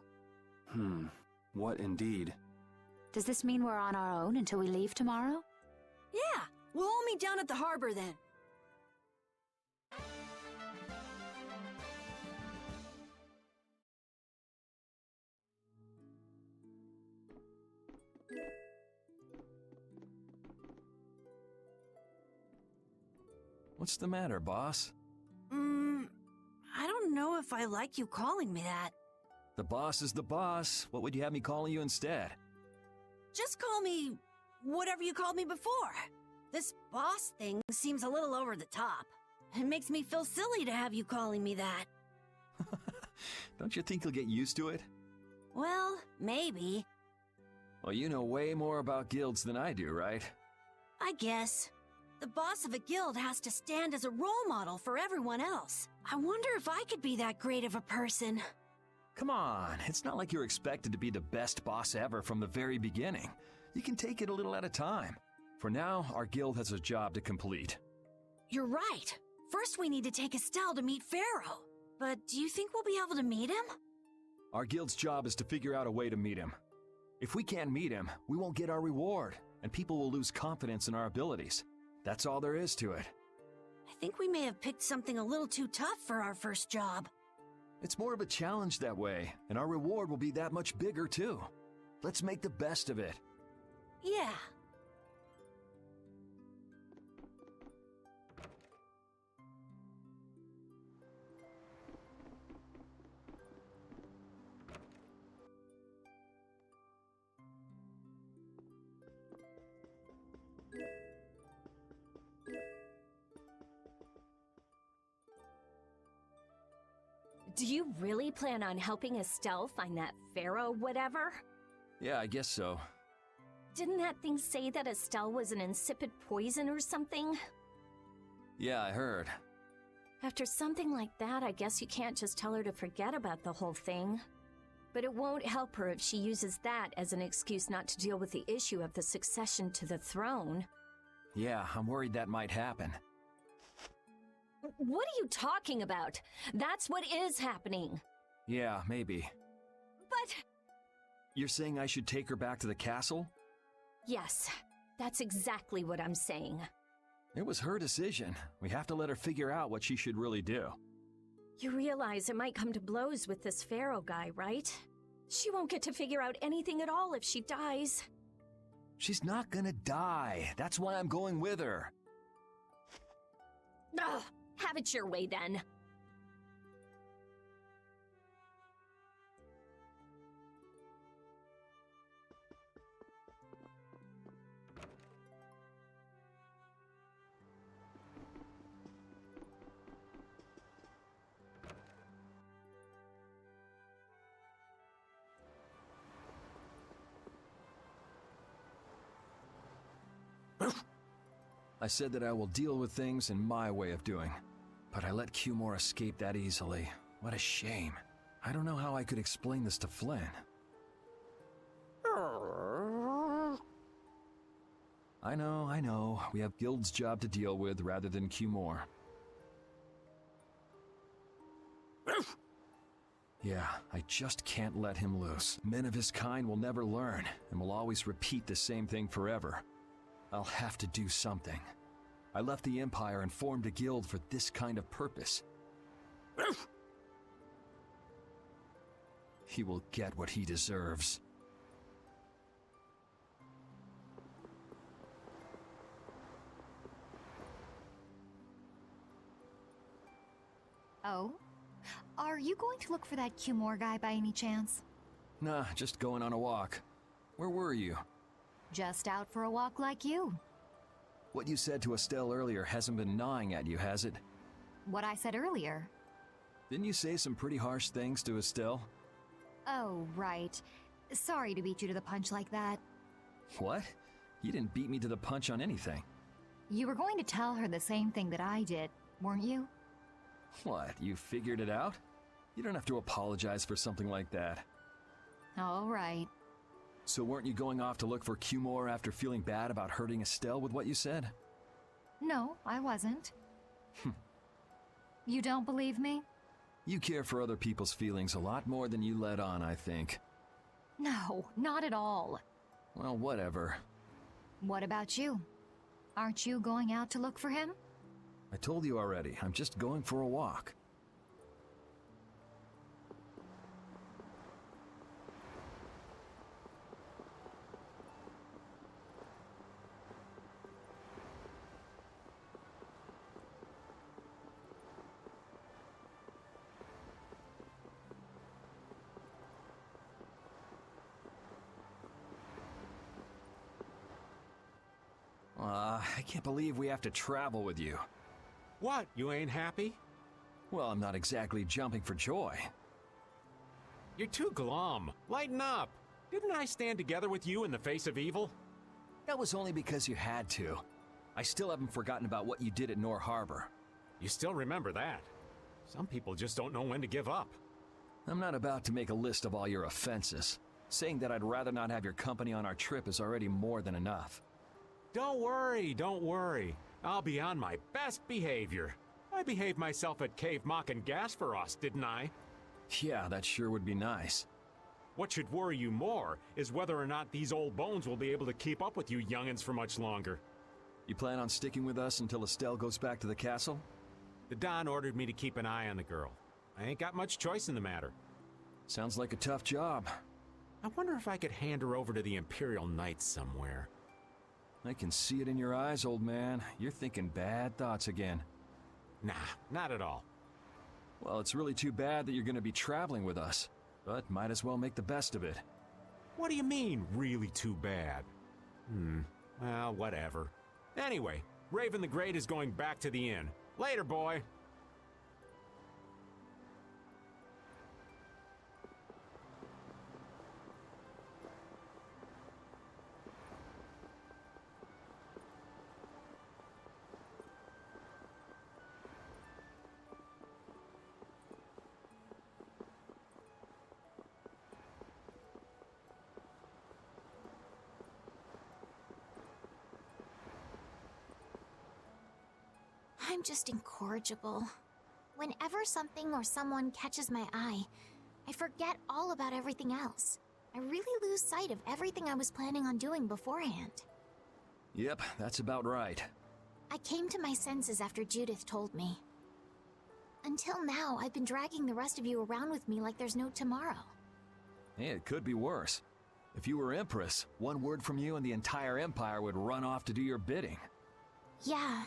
What indeed? Does this mean we're on our own until we leave tomorrow? Yeah, we'll all meet down at the harbor then. What's the matter, boss? I don't know if I like you calling me that. The boss is the boss. What would you have me calling you instead? Just call me whatever you called me before. This boss thing seems a little over the top. It makes me feel silly to have you calling me that. Don't you think you'll get used to it? Well, maybe. Well, you know way more about guilds than I do, right? I guess. The boss of a guild has to stand as a role model for everyone else. I wonder if I could be that great of a person. Come on, it's not like you're expected to be the best boss ever from the very beginning. You can take it a little at a time. For now, our guild has a job to complete. You're right. First we need to take Estelle to meet Pharaoh. But do you think we'll be able to meet him? Our guild's job is to figure out a way to meet him. If we can't meet him, we won't get our reward, and people will lose confidence in our abilities. That's all there is to it. I think we may have picked something a little too tough for our first job. It's more of a challenge that way, and our reward will be that much bigger too. Let's make the best of it. Yeah. Do you really plan on helping Estelle find that Pharaoh whatever? Yeah, I guess so. Didn't that thing say that Estelle was an insipid poison or something? Yeah, I heard. After something like that, I guess you can't just tell her to forget about the whole thing. But it won't help her if she uses that as an excuse not to deal with the issue of the succession to the throne. Yeah, I'm worried that might happen. What are you talking about? That's what is happening. Yeah, maybe. But... You're saying I should take her back to the castle? Yes, that's exactly what I'm saying. It was her decision. We have to let her figure out what she should really do. You realize it might come to blows with this Pharaoh guy, right? She won't get to figure out anything at all if she dies. She's not gonna die. That's why I'm going with her. Ugh, have it your way then. I said that I will deal with things in my way of doing. But I let Cumore escape that easily. What a shame. I don't know how I could explain this to Flynn. I know. We have Guild's job to deal with rather than Cumore. Yeah, I just can't let him loose. Men of his kind will never learn, and will always repeat the same thing forever. I'll have to do something. I left the Empire and formed a guild for this kind of purpose. He will get what he deserves. Oh? Are you going to look for that Cumore guy by any chance? Nah, just going on a walk. Where were you? Just out for a walk like you. What you said to Estelle earlier hasn't been gnawing at you, has it? What I said earlier. Didn't you say some pretty harsh things to Estelle? Oh, right. Sorry to beat you to the punch like that. What? You didn't beat me to the punch on anything. You were going to tell her the same thing that I did, weren't you? What, you figured it out? You don't have to apologize for something like that. All right. So weren't you going off to look for Cumore after feeling bad about hurting Estelle with what you said? No, I wasn't. You don't believe me? You care for other people's feelings a lot more than you let on, I think. No, not at all. Well, whatever. What about you? Aren't you going out to look for him? I told you already, I'm just going for a walk. I can't believe we have to travel with you. What, you ain't happy? Well, I'm not exactly jumping for joy. You're too glum. Lighten up. Didn't I stand together with you in the face of evil? That was only because you had to. I still haven't forgotten about what you did at Nor Harbor. You still remember that. Some people just don't know when to give up. I'm not about to make a list of all your offenses. Saying that I'd rather not have your company on our trip is already more than enough. Don't worry. I'll be on my best behavior. I behaved myself at Cave Mock and Gasperos, didn't I? Yeah, that sure would be nice. What should worry you more is whether or not these old bones will be able to keep up with you youngins for much longer. You plan on sticking with us until Estelle goes back to the castle? The Don ordered me to keep an eye on the girl. I ain't got much choice in the matter. Sounds like a tough job. I wonder if I could hand her over to the Imperial Knights somewhere. I can see it in your eyes, old man. You're thinking bad thoughts again. Nah, not at all. Well, it's really too bad that you're going to be traveling with us, but might as well make the best of it. What do you mean, really too bad? Well, whatever. Anyway, Raven the Great is going back to the inn. Later, boy. I'm just incorrigible. Whenever something or someone catches my eye, I forget all about everything else. I really lose sight of everything I was planning on doing beforehand. Yep, that's about right. I came to my senses after Judith told me. Until now, I've been dragging the rest of you around with me like there's no tomorrow. Hey, it could be worse. If you were Empress, one word from you and the entire Empire would run off to do your bidding. Yeah.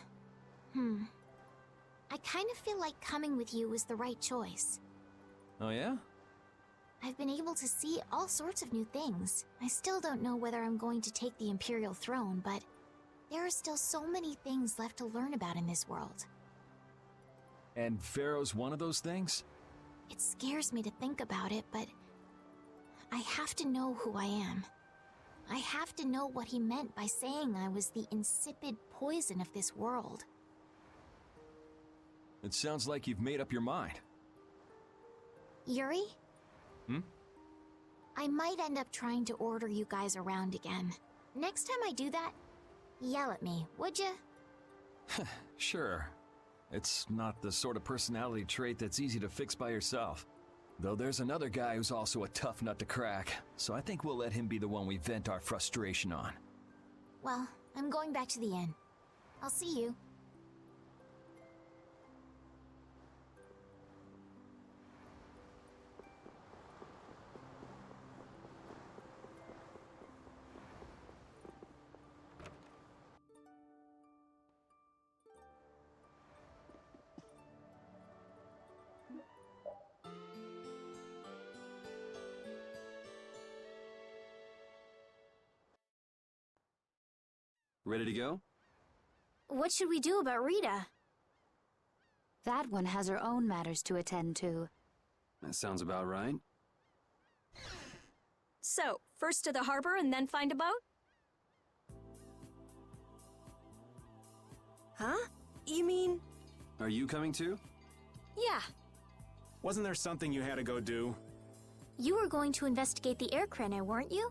I kind of feel like coming with you was the right choice. Oh yeah? I've been able to see all sorts of new things. I still don't know whether I'm going to take the Imperial throne, but there are still so many things left to learn about in this world. And Pharaoh's one of those things? It scares me to think about it, but I have to know who I am. I have to know what he meant by saying I was the insipid poison of this world. It sounds like you've made up your mind. Yuri? Hmm? I might end up trying to order you guys around again. Next time I do that, yell at me, would ya? Sure. It's not the sort of personality trait that's easy to fix by yourself. Though there's another guy who's also a tough nut to crack, so I think we'll let him be the one we vent our frustration on. Well, I'm going back to the inn. I'll see you. Ready to go? What should we do about Rita? That one has her own matters to attend to. That sounds about right. So, first to the harbor and then find a boat? Huh? You mean... Are you coming too? Yeah. Wasn't there something you had to go do? You were going to investigate the air craner, weren't you?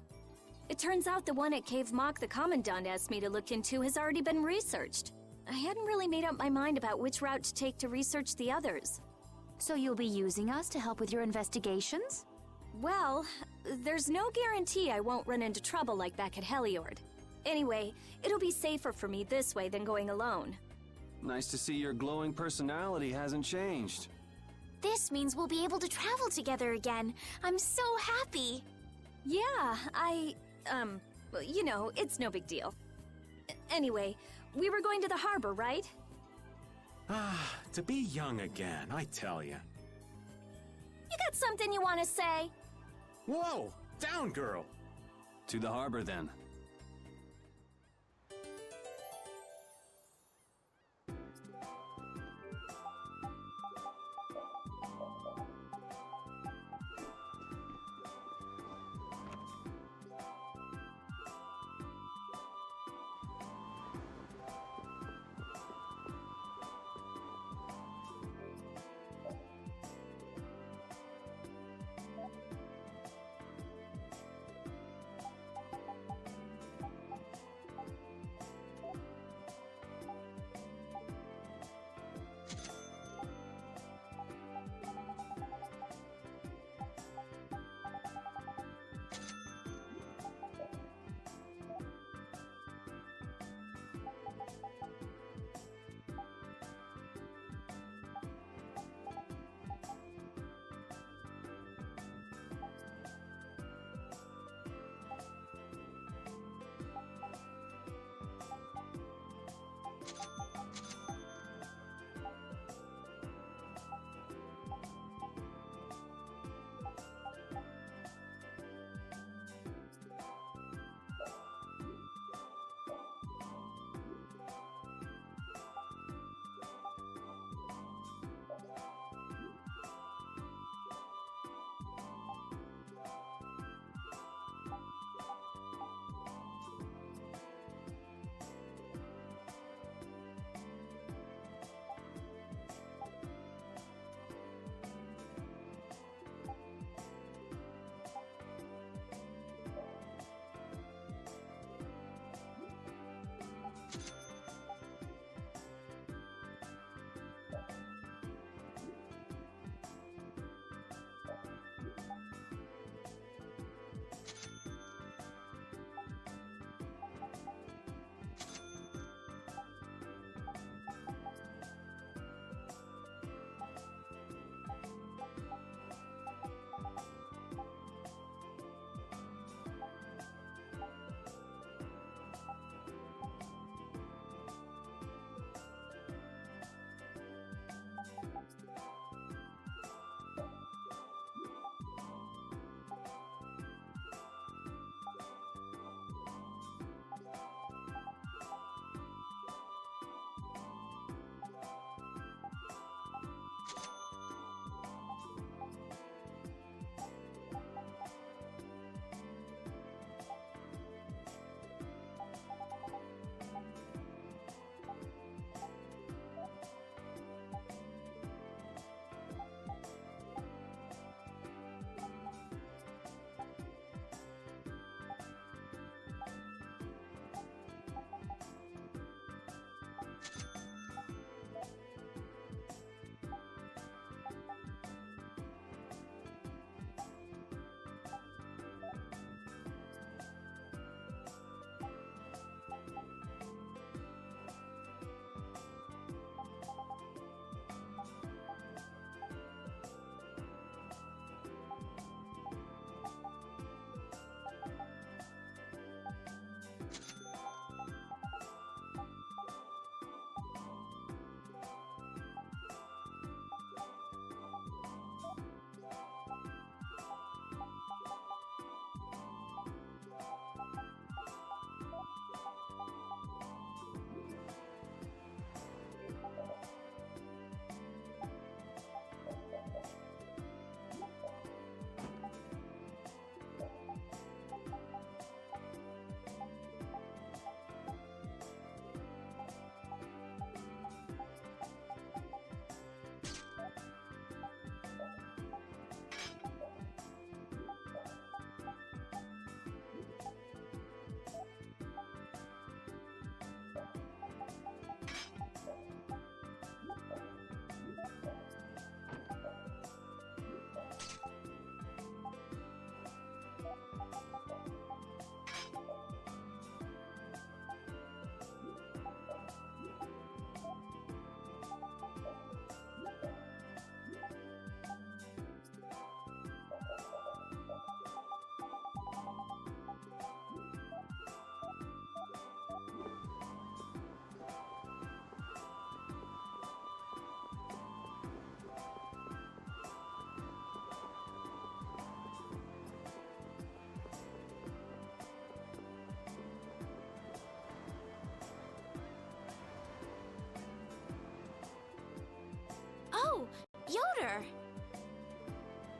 It turns out the one at Cave Mock the Commandant asked me to look into has already been researched. I hadn't really made up my mind about which route to take to research the others. So you'll be using us to help with your investigations? Well, there's no guarantee I won't run into trouble like back at Heliord. Anyway, it'll be safer for me this way than going alone. Nice to see your glowing personality hasn't changed. This means we'll be able to travel together again. I'm so happy. Yeah, well, you know, it's no big deal. Anyway, we were going to the harbor, right? Ah, to be young again, I tell ya. You got something you want to say? Whoa! Down, girl! To the harbor, then.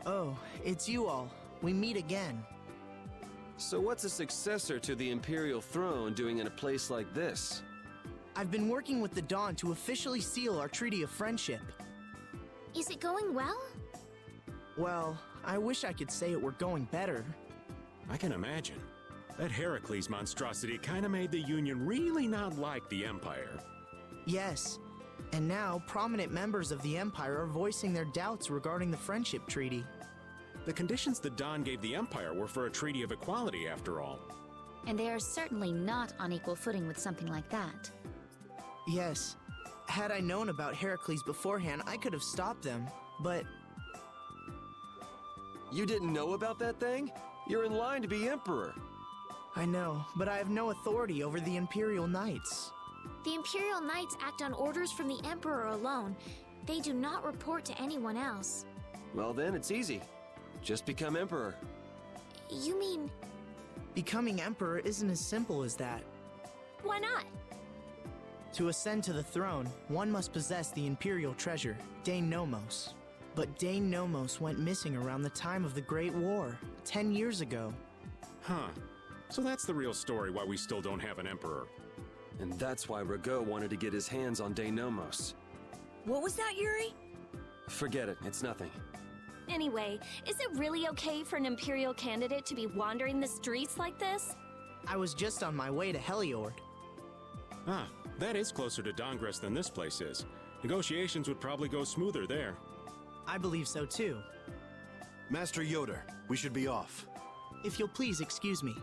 Oh, it's you all. We meet again. So what's a successor to the Imperial throne doing in a place like this? I've been working with the Dawn to officially seal our Treaty of Friendship. Is it going well? Well, I wish I could say it were going better. I can imagine. That Heracles monstrosity kinda made the Union really not like the Empire. Yes, and now prominent members of the Empire are voicing their doubts regarding the Friendship Treaty. The conditions the Dawn gave the Empire were for a treaty of equality, after all. And they are certainly not on equal footing with something like that. Yes. Had I known about Heracles beforehand, I could have stopped them, but... You didn't know about that thing? You're in line to be Emperor. I know, but I have no authority over the Imperial Knights. The Imperial Knights act on orders from the Emperor alone. They do not report to anyone else. Well then, it's easy. Just become Emperor. You mean... Becoming Emperor isn't as simple as that. Why not? To ascend to the throne, one must possess the Imperial treasure, Dane Nomos. But Dane Nomos went missing around the time of the Great War, 10 years ago. Huh. So that's the real story why we still don't have an Emperor. And that's why Rago wanted to get his hands on Dane Nomos. What was that, Yuri? Forget it, it's nothing. Anyway, is it really okay for an Imperial candidate to be wandering the streets like this? I was just on my way to Heliord. Ah, that is closer to Dongress than this place is. Negotiations would probably go smoother there. I believe so too. Master Yoder, we should be off. If you'll please excuse me.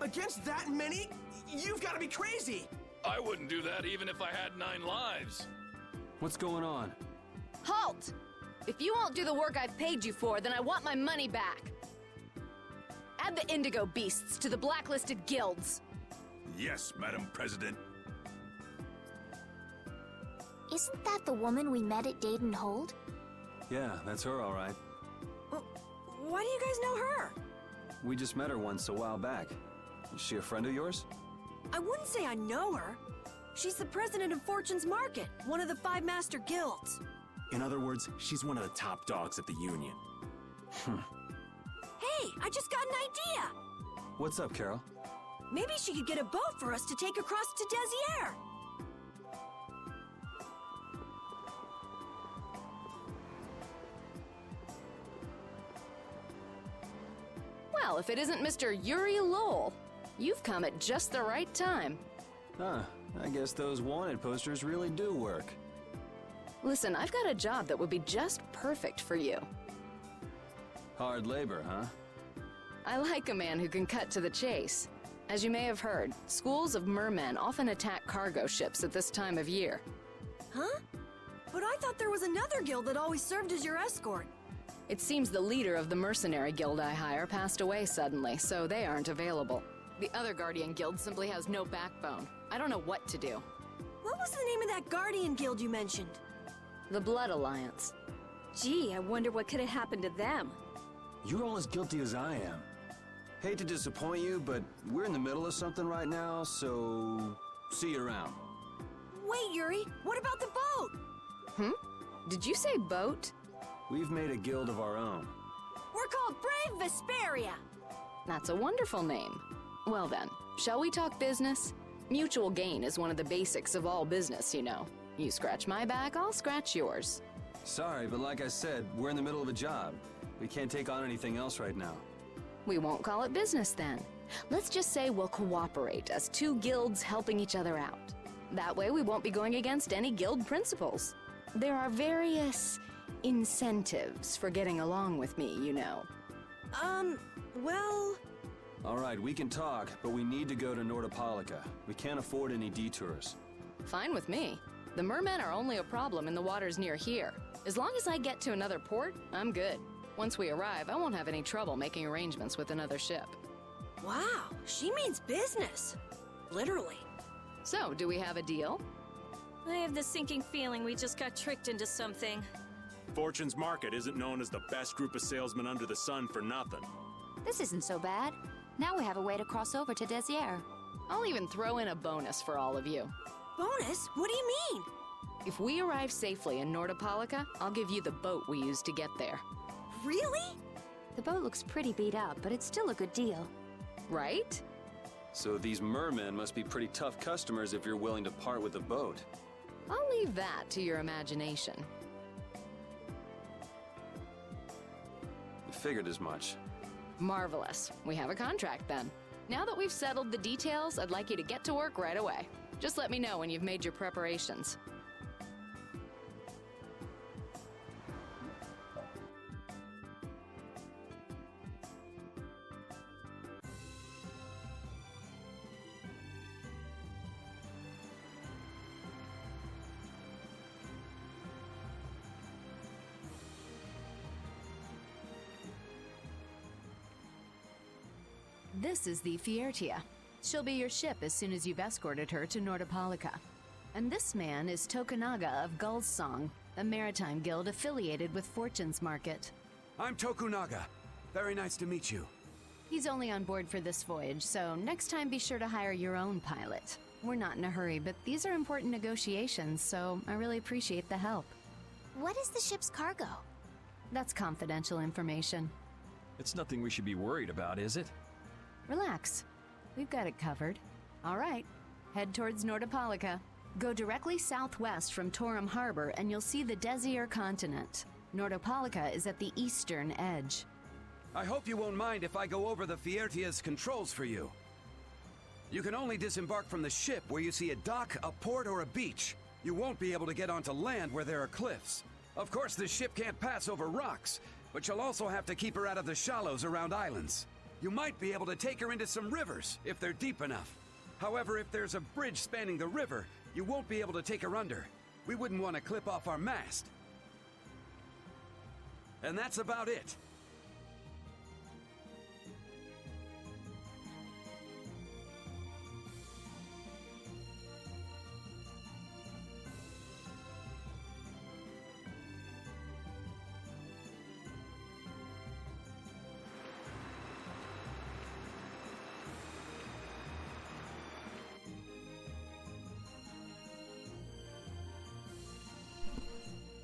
Against that many? You've got to be crazy! I wouldn't do that even if I had 9 lives. What's going on? Halt! If you won't do the work I've paid you for, then I want my money back. Add the Indigo Beasts to the blacklisted guilds. Yes, Madam President. Isn't that the woman we met at Dayton Hold? Yeah, that's her, all right. Why do you guys know her? We just met her once a while back. Is she a friend of yours? I wouldn't say I know her. She's the president of Fortune's Market, one of the 5 master guilds. In other words, she's one of the top dogs at the Union. Hey, I just got an idea! What's up, Carol? Maybe she could get a boat for us to take across to Desier. Well, if it isn't Mr. Yuri Lowell, you've come at just the right time. Huh, I guess those wanted posters really do work. Listen, I've got a job that would be just perfect for you. Hard labor, huh? I like a man who can cut to the chase. As you may have heard, schools of mermen often attack cargo ships at this time of year. Huh? But I thought there was another guild that always served as your escort. It seems the leader of the mercenary guild I hire passed away suddenly, so they aren't available. The other Guardian guild simply has no backbone. I don't know what to do. What was the name of that Guardian guild you mentioned? The Blood Alliance. Gee, I wonder what could have happened to them. You're all as guilty as I am. Hate to disappoint you, but we're in the middle of something right now, so see you around. Wait, Yuri, what about the boat? Did you say boat? We've made a guild of our own. We're called Brave Vesperia. That's a wonderful name. Well then, shall we talk business? Mutual gain is one of the basics of all business, you know. You scratch my back, I'll scratch yours. Sorry, but like I said, we're in the middle of a job. We can't take on anything else right now. We won't call it business then. Let's just say we'll cooperate as 2 guilds helping each other out. That way we won't be going against any guild principles. There are various incentives for getting along with me, you know. Well... All right, we can talk, but we need to go to Nordopolica. We can't afford any detours. Fine with me. The mermen are only a problem in the waters near here. As long as I get to another port, I'm good. Once we arrive, I won't have any trouble making arrangements with another ship. Wow, she means business. Literally. So, do we have a deal? I have the sinking feeling we just got tricked into something. Fortune's Market isn't known as the best group of salesmen under the sun for nothing. This isn't so bad. Now we have a way to cross over to Desier. I'll even throw in a bonus for all of you. Bonus? What do you mean? If we arrive safely in Nordopolica, I'll give you the boat we used to get there. Really? The boat looks pretty beat up, but it's still a good deal. Right? So these mermen must be pretty tough customers if you're willing to part with the boat. I'll leave that to your imagination. Figured as much. Marvelous. We have a contract then. Now that we've settled the details, I'd like you to get to work right away. Just let me know when you've made your preparations. This is the Fiertia. She'll be your ship as soon as you've escorted her to Nordopolica. And this man is Tokunaga of Gull's Song, a maritime guild affiliated with Fortune's Market. I'm Tokunaga. Very nice to meet you. He's only on board for this voyage, so next time be sure to hire your own pilot. We're not in a hurry, but these are important negotiations, so I really appreciate the help. What is the ship's cargo? That's confidential information. It's nothing we should be worried about, is it? Relax. We've got it covered. All right. Head towards Nordopolica. Go directly southwest from Torum Harbor and you'll see the Desier continent. Nordopolica is at the eastern edge. I hope you won't mind if I go over the Fiertia's controls for you. You can only disembark from the ship where you see a dock, a port, or a beach. You won't be able to get onto land where there are cliffs. Of course, the ship can't pass over rocks, but you'll also have to keep her out of the shallows around islands. You might be able to take her into some rivers, if they're deep enough. However, if there's a bridge spanning the river, you won't be able to take her under. We wouldn't want to clip off our mast. And that's about it.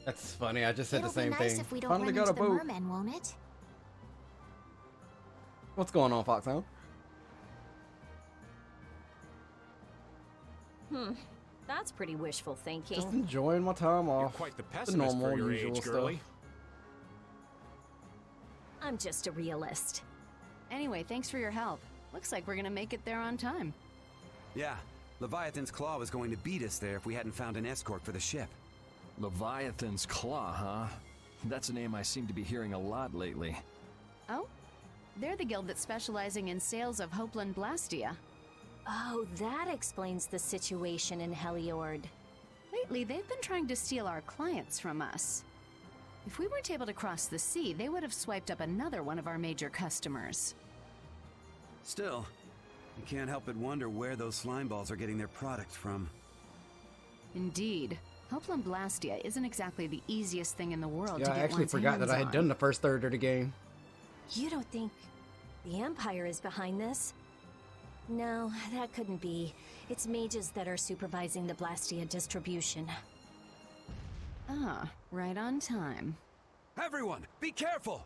That's funny. I just said the same It'll be nice thing. if we don't Finally run got into a the boat. mermen, won't it? What's going on, Foxhound? That's pretty wishful thinking. Just enjoying my time off. You're quite the pessimist normal, for your usual age, girly. stuff. I'm just a realist. Anyway, thanks for your help. Looks like we're gonna make it there on time. Yeah, Leviathan's Claw was going to beat us there if we hadn't found an escort for the ship. Leviathan's Claw, huh? That's a name I seem to be hearing a lot lately. Oh? They're the guild that's specializing in sales of Hopeland Blastia. Oh, that explains the situation in Heliord. Lately, they've been trying to steal our clients from us. If we weren't able to cross the sea, they would have swiped up another one of our major customers. Still, you can't help but wonder where those slime balls are getting their product from. Indeed. Hopeland Blastia isn't exactly the easiest thing in the world to Yeah, get I actually one's forgot that I hands had on. done the first third of the game. You don't think the Empire is behind this? No, that couldn't be. It's mages that are supervising the Blastia distribution. Ah, right on time. Everyone, be careful!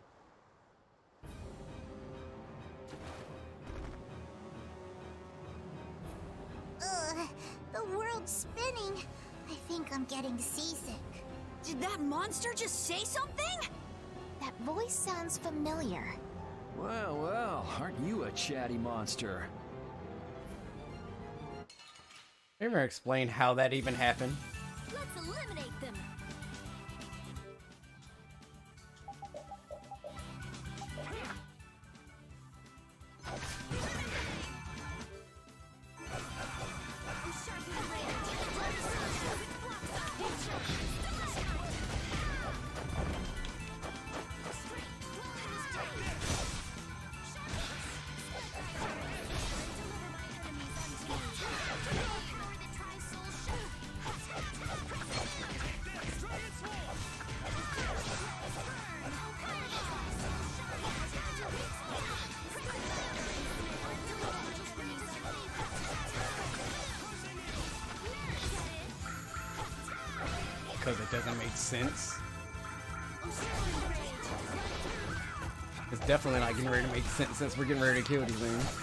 Ugh, the world's spinning. I think I'm getting seasick. Did that monster just say something? That voice sounds familiar. Well, well, aren't you a chatty monster? Never explain how that even happened. Let's eliminate them. because it doesn't make sense. It's definitely not getting ready to make sense since we're getting ready to kill these things.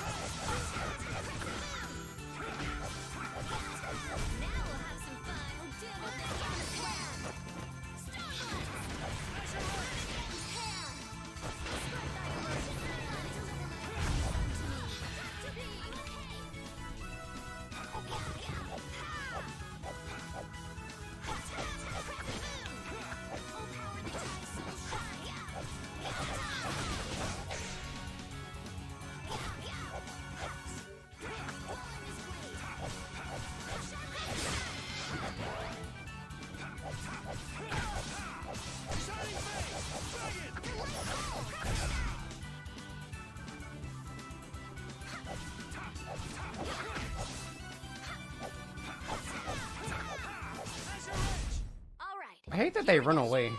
I hate that they run away.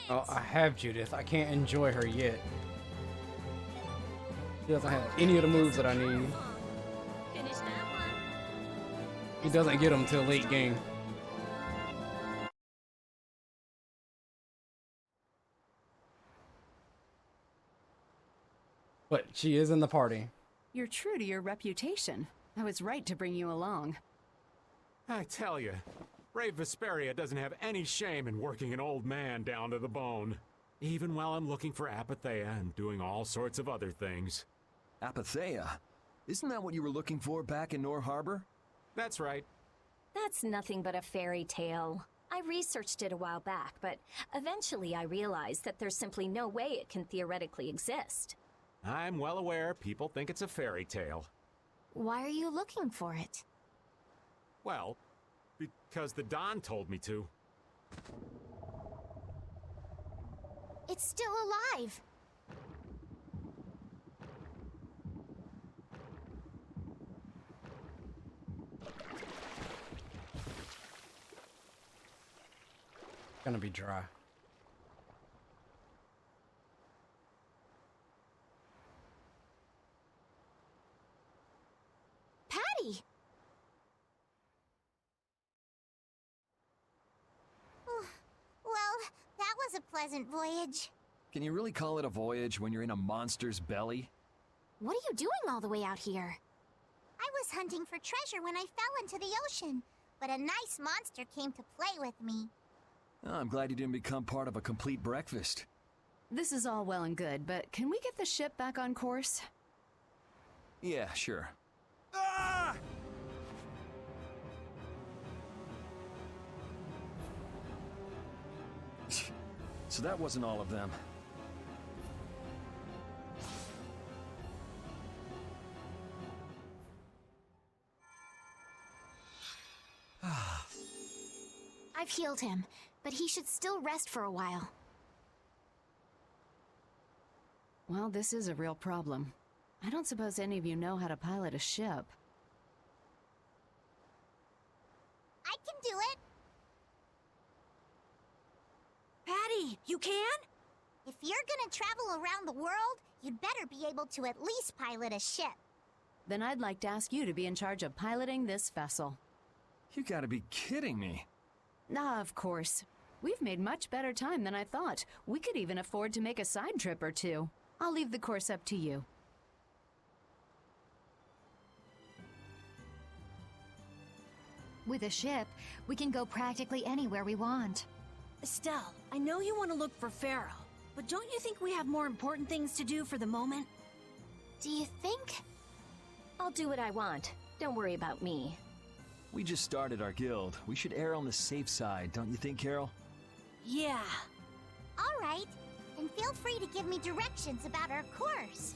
Oh, I have Judith. I can't enjoy her yet. She doesn't have any of the moves that I need. He doesn't get them till late game. But she is in the party. You're true to your reputation. I was right to bring you along. I tell you, Brave Vesperia doesn't have any shame in working an old man down to the bone. Even while I'm looking for Apatheia and doing all sorts of other things. Apatheia? Isn't that what you were looking for back in Nor Harbor? That's right. That's nothing but a fairy tale. I researched it a while back, but eventually I realized that there's simply no way it can theoretically exist. I'm well aware people think it's a fairy tale. Why are you looking for it? Well, because the Don told me to. It's still alive. Gonna be dry. Patty! Well, that was a pleasant voyage. Can you really call it a voyage when you're in a monster's belly? What are you doing all the way out here? I was hunting for treasure when I fell into the ocean, but a nice monster came to play with me. Oh, I'm glad you didn't become part of a complete breakfast. This is all well and good, but can we get the ship back on course? Yeah, sure. Ah! So that wasn't all of them. I've healed him, but he should still rest for a while. Well, this is a real problem. I don't suppose any of you know how to pilot a ship. I can do it. Patty, you can? If you're gonna travel around the world, you'd better be able to at least pilot a ship. Then I'd like to ask you to be in charge of piloting this vessel. You gotta be kidding me. Ah, of course. We've made much better time than I thought. We could even afford to make a side trip or two. I'll leave the course up to you. With a ship, we can go practically anywhere we want. Estelle, I know you want to look for Pharaoh, but don't you think we have more important things to do for the moment? Do you think? I'll do what I want. Don't worry about me. We just started our guild. We should err on the safe side, don't you think, Carol? Yeah. All right, and feel free to give me directions about our course.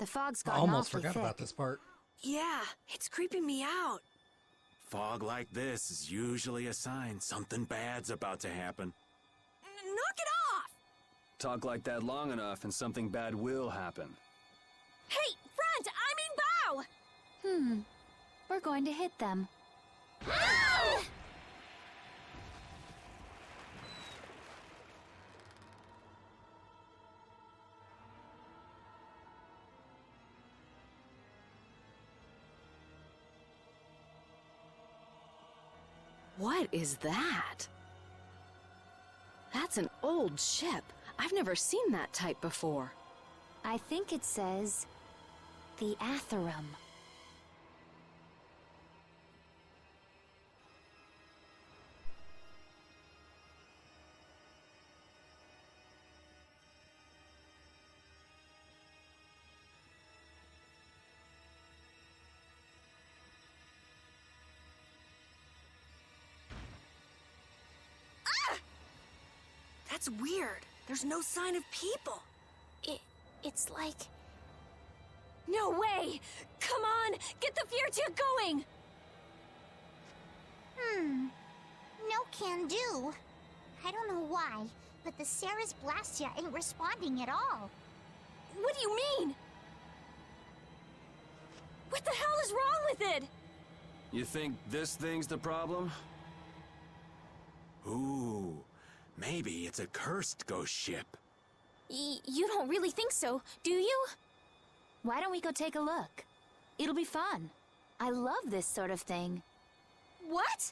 The fog's I gotten almost awfully forgot thick. about this part. Yeah, it's creeping me out. Fog like this is usually a sign something bad's about to happen. Knock it off! Talk like that long enough and something bad will happen. Hey, front! I mean bow! We're going to hit them. Ah! What is that? That's an old ship. I've never seen that type before. I think it says the Atherum. That's weird. There's no sign of people. It's like... No way! Come on! Get the Fiertia going! No can do. I don't know why, but the Ceres Blastia ain't responding at all. What do you mean? What the hell is wrong with it? You think this thing's the problem? Ooh, maybe it's a cursed ghost ship. You don't really think so, do you? Why don't we go take a look? It'll be fun. I love this sort of thing. What?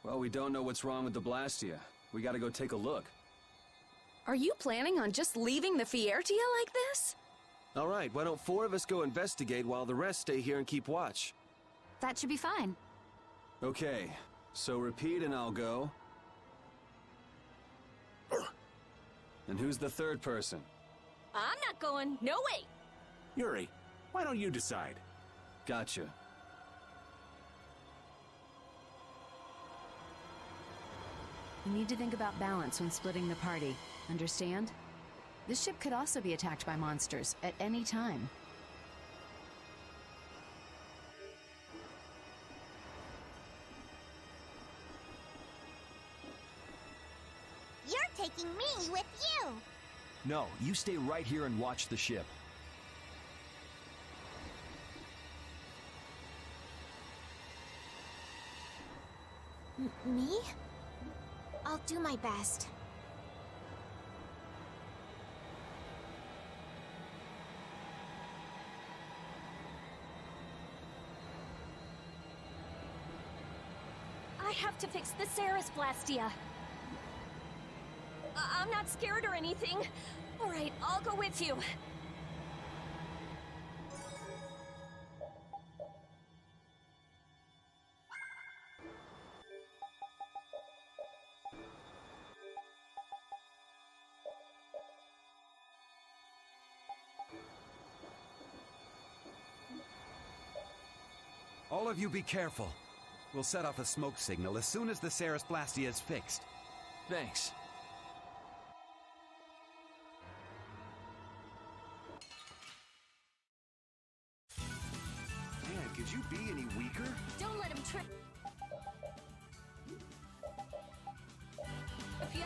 Well, we don't know what's wrong with the Blastia. We gotta go take a look. Are you planning on just leaving the Fiertia like this? All right, why don't 4 of us go investigate while the rest stay here and keep watch? That should be fine. Okay, so repeat and I'll go. And who's the third person? I'm not going. No way. Yuri, why don't you decide? Gotcha. You need to think about balance when splitting the party. Understand? This ship could also be attacked by monsters at any time. You're taking me with you. No, you stay right here and watch the ship. Me? I'll do my best. I have to fix the Ceres Blastia. I'm not scared or anything. All right, I'll go with you. All of you be careful. We'll set off a smoke signal as soon as the Ceres Blastia is fixed. Thanks. Man, could you be any weaker? Don't let him trip. Yeah.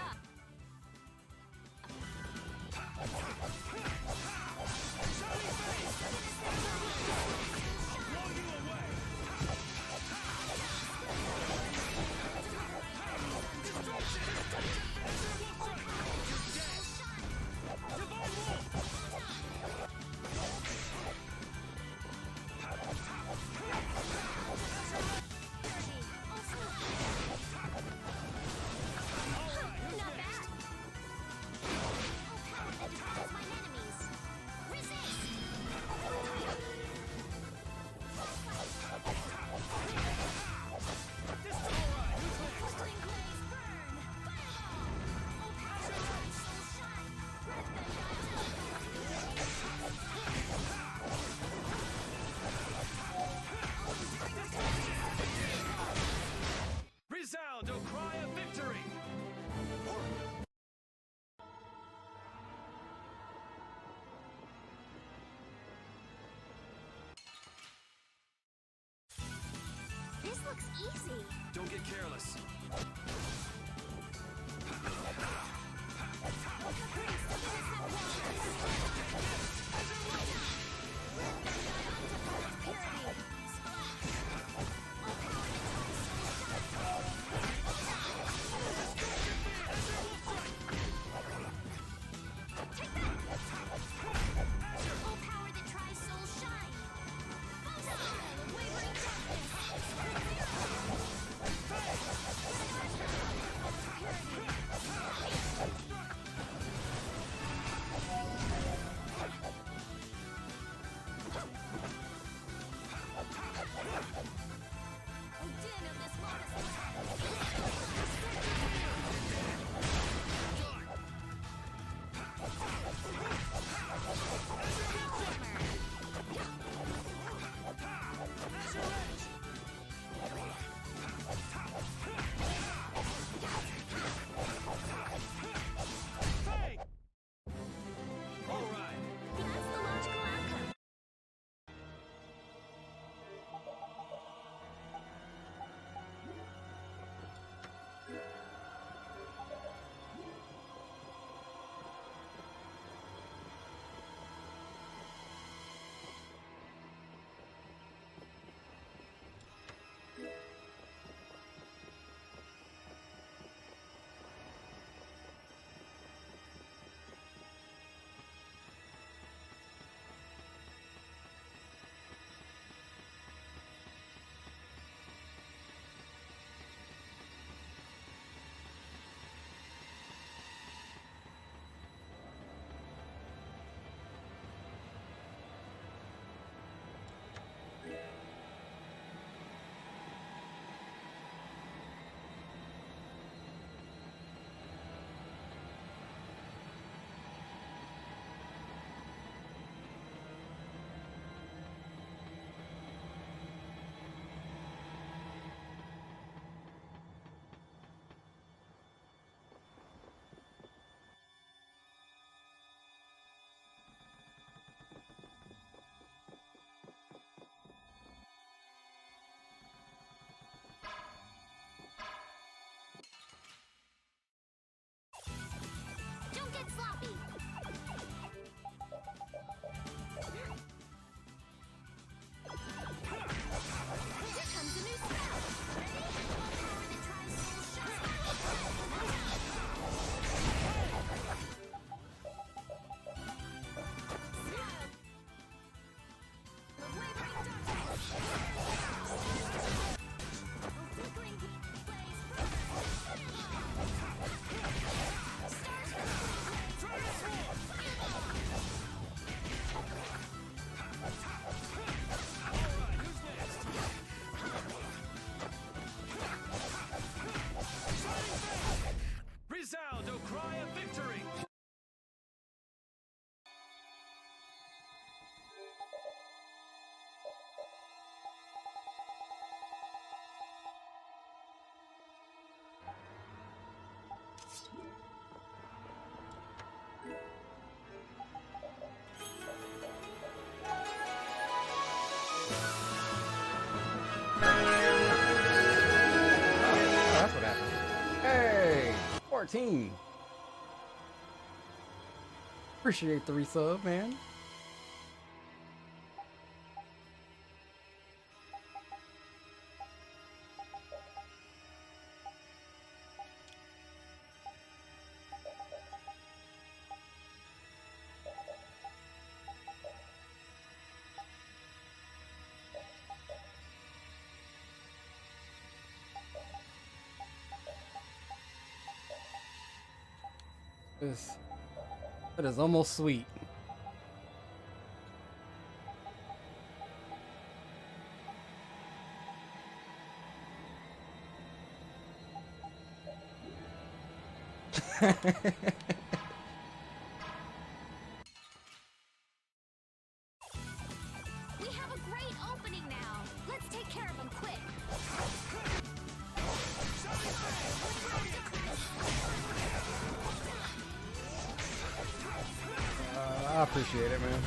Not bad. looks easy. Don't get careless. Don't get sloppy. Here comes a new spell. Ready? Power that tries soul shine. Resound, O cry of victory! That's what happened. Hey, 14. Appreciate the resub, man. That is almost sweet. We have a great opening now. Let's take care of them quick. I appreciate it, man.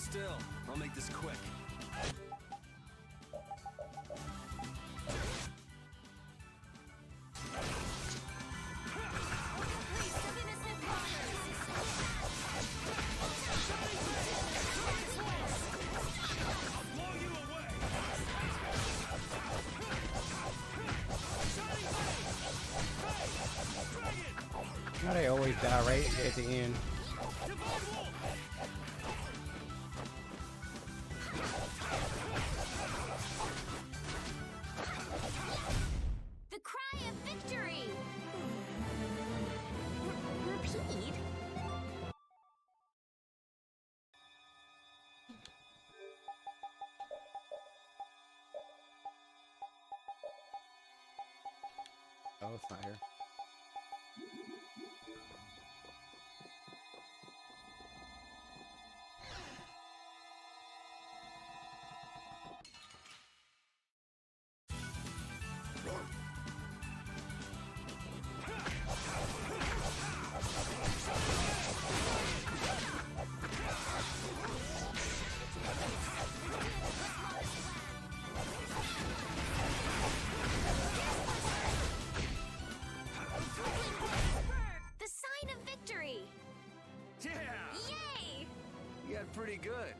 still. I'll make this quick. Why they always die right at the end? The cry of victory! Repeat? Oh, it's not here. The sign of victory! Yeah! Yay! You got pretty good.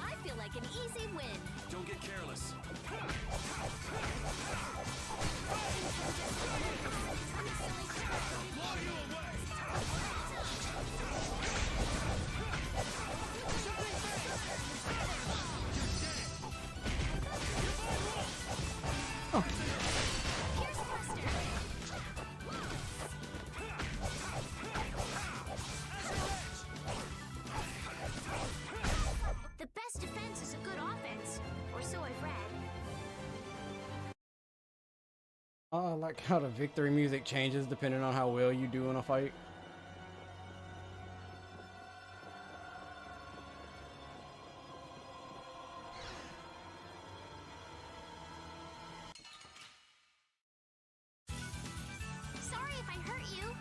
I feel like an easy win. Don't get careless. The best defense is a good offense, or so I've read. I like how the victory music changes depending on how well you do in a fight. Sorry if I hurt you.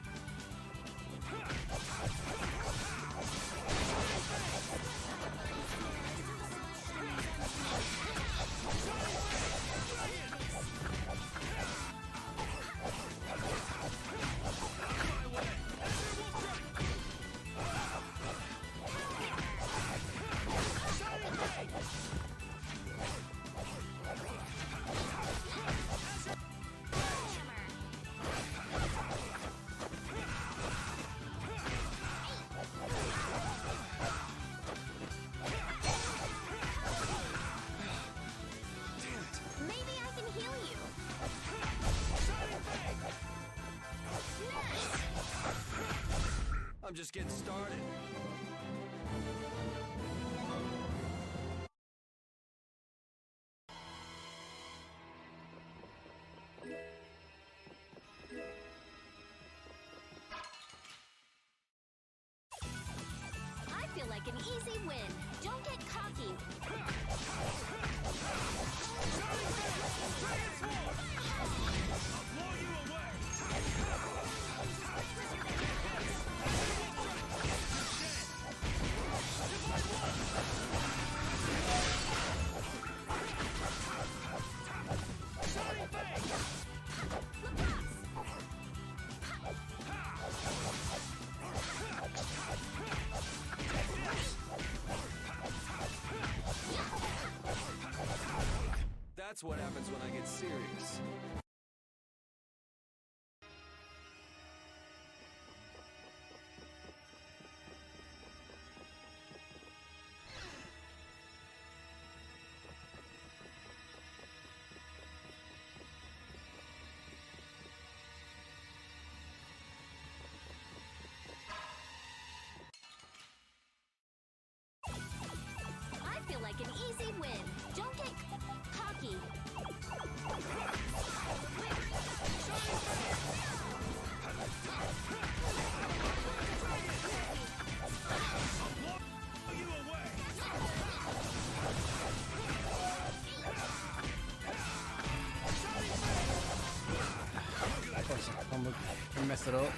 Maybe I can heal you. I'm just getting started. I feel like an easy win. Don't get cocky. That's what happens when I get serious. I feel like an easy win. Don't get cocky. mess it up.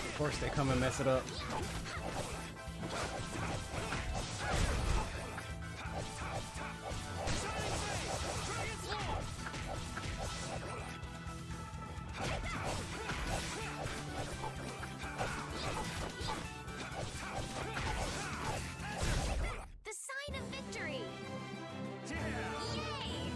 Of course they come and mess it up. The sign of victory! Yay!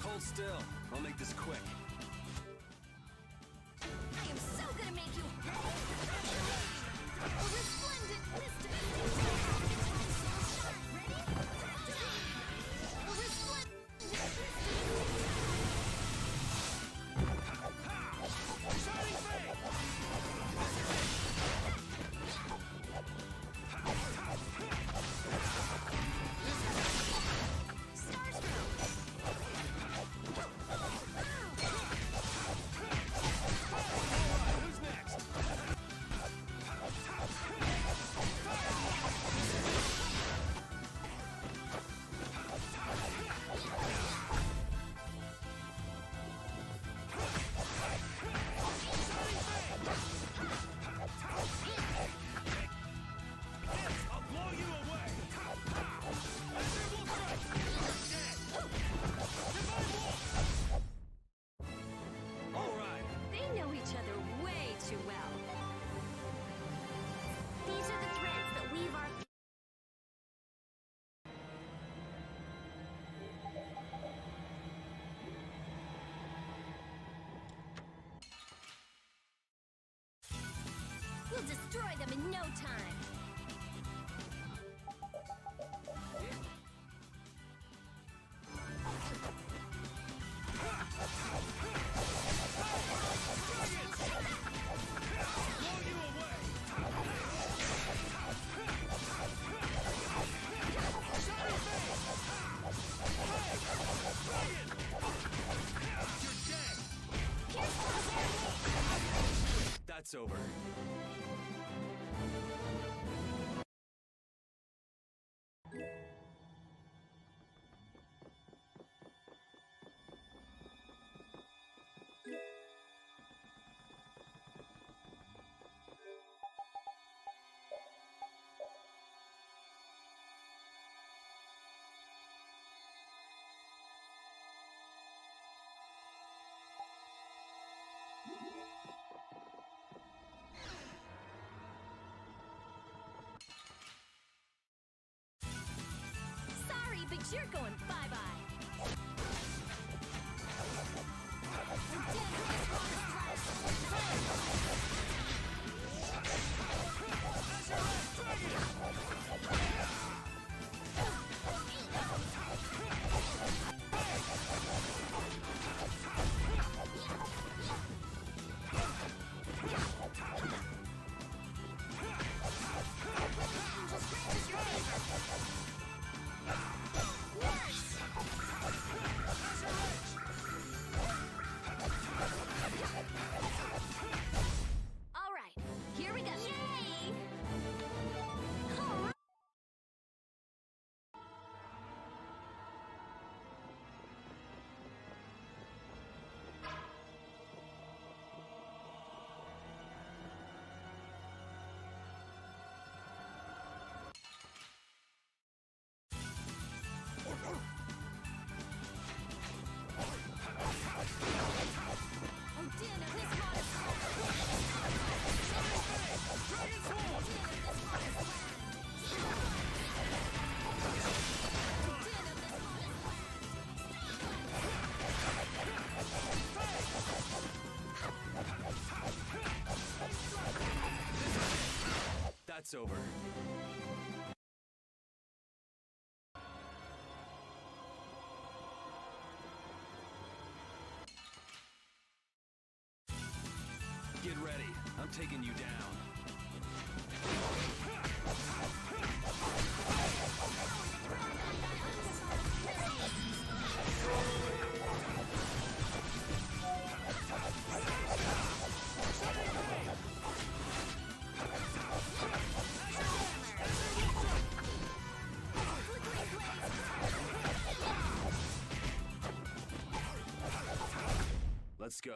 Hold still. I'll make this quick. I am so gonna make you a resplendent mist of ready? A resplendent We'll destroy them in no time. That's over. Sorry, but you're going bye-bye. Nice! ready. I'm taking you down. Let's go.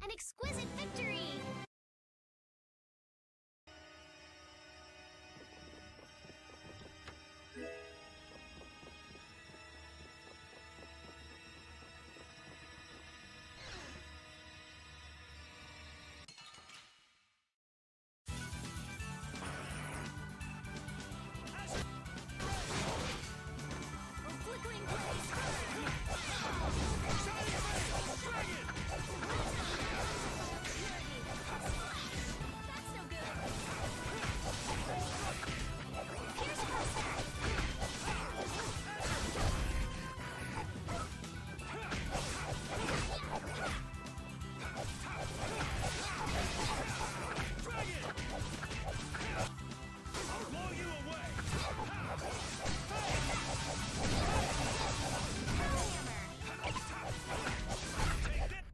An exquisite victory!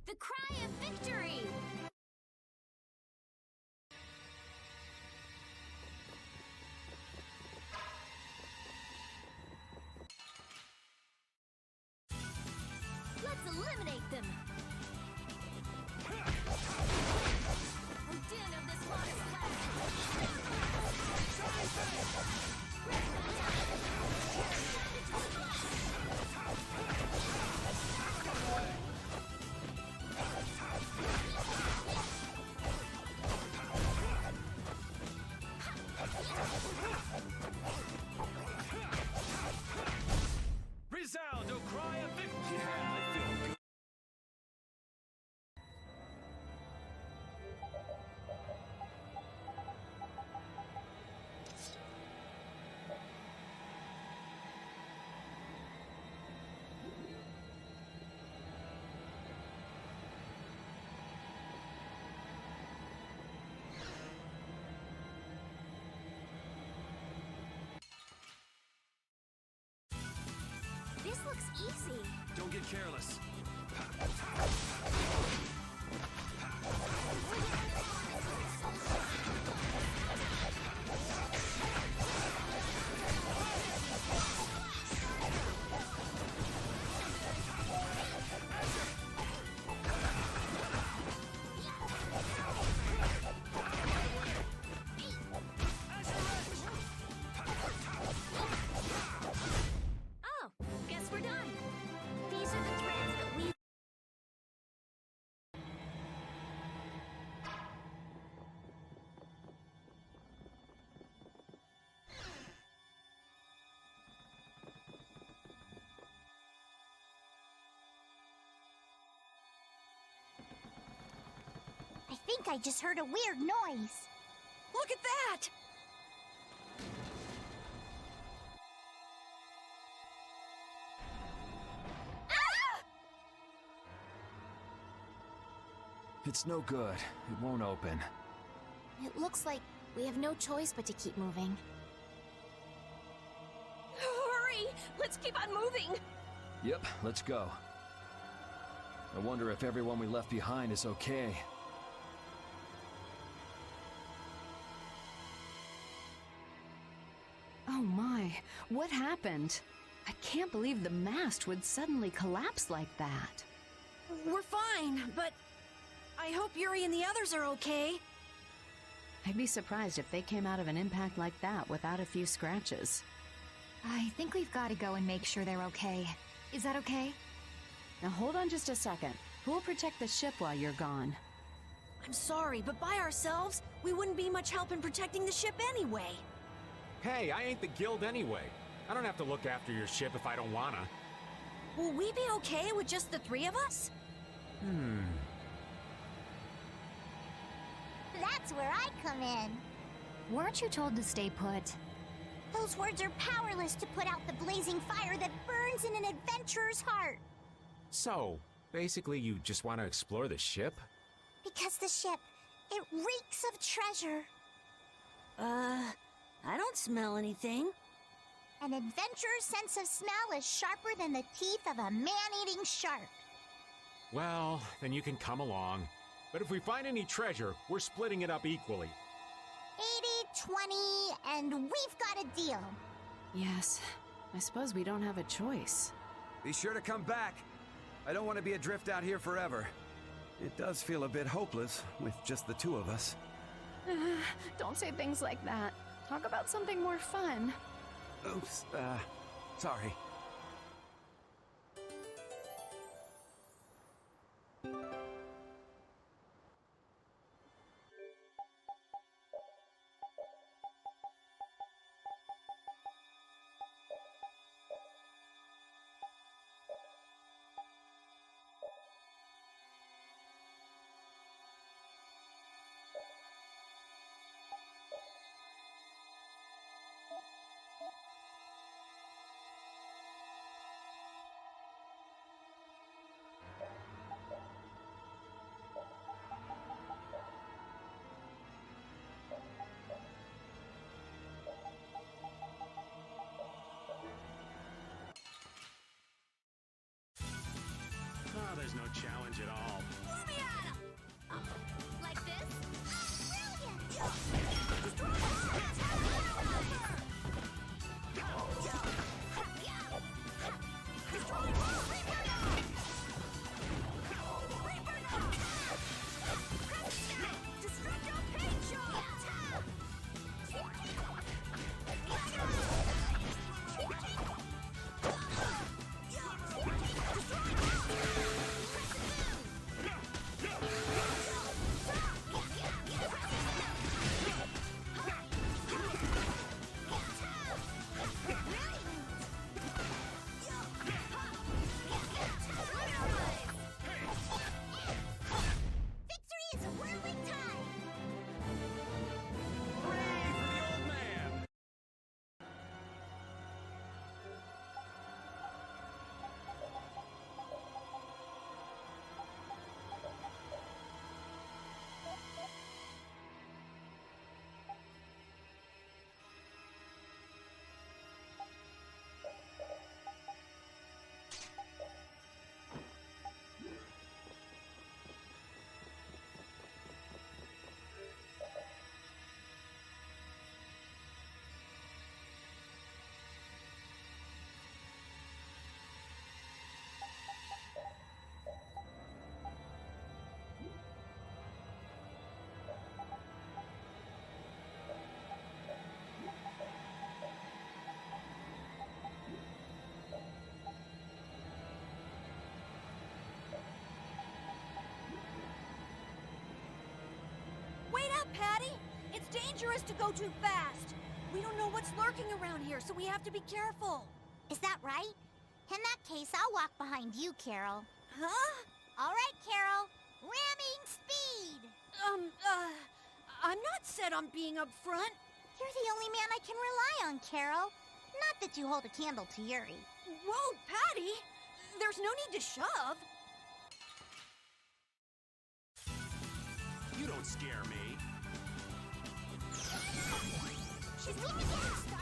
The cry of victory! Let's eliminate them! Oh, din of this modest Resound, O cry of victory! Yeah, I feel good. This looks easy. Don't get careless. Oh, guess we're done. These are the threads that we... I think I just heard a weird noise. Look at that! It's no good. It won't open. It looks like we have no choice but to keep moving. Hurry! Let's keep on moving! Yep, let's go. I wonder if everyone we left behind is okay. Oh my, what happened? I can't believe the mast would suddenly collapse like that. We're fine, but I hope Yuri and the others are okay. I'd be surprised if they came out of an impact like that without a few scratches. I think we've got to go and make sure they're okay. Is that okay? Now hold on just a second. Who'll protect the ship while you're gone? I'm sorry, but by ourselves, we wouldn't be much help in protecting the ship anyway. Hey, I ain't the guild anyway. I don't have to look after your ship if I don't wanna. Will we be okay with just the three of us? That's where I come in. Weren't you told to stay put? Those words are powerless to put out the blazing fire that burns in an adventurer's heart. So, basically you just want to explore the ship? Because the ship, it reeks of treasure. I don't smell anything. An adventurer's sense of smell is sharper than the teeth of a man-eating shark. Well, then you can come along. But if we find any treasure, we're splitting it up equally. 80, 20, and we've got a deal. Yes, I suppose we don't have a choice. Be sure to come back. I don't want to be adrift out here forever. It does feel a bit hopeless with just the two of us. Don't say things like that. Talk about something more fun. Oops, sorry. Oh, there's no challenge at all. Let me at him! Like this? Brilliant! Patty! It's dangerous to go too fast! We don't know what's lurking around here, so we have to be careful. Is that right? In that case, I'll walk behind you, Carol. Huh? All right, Carol. Ramming speed! I'm not set on being up front. You're the only man I can rely on, Carol. Not that you hold a candle to Yuri. Whoa, Patty! There's no need to shove. You don't scare me. She's getting started.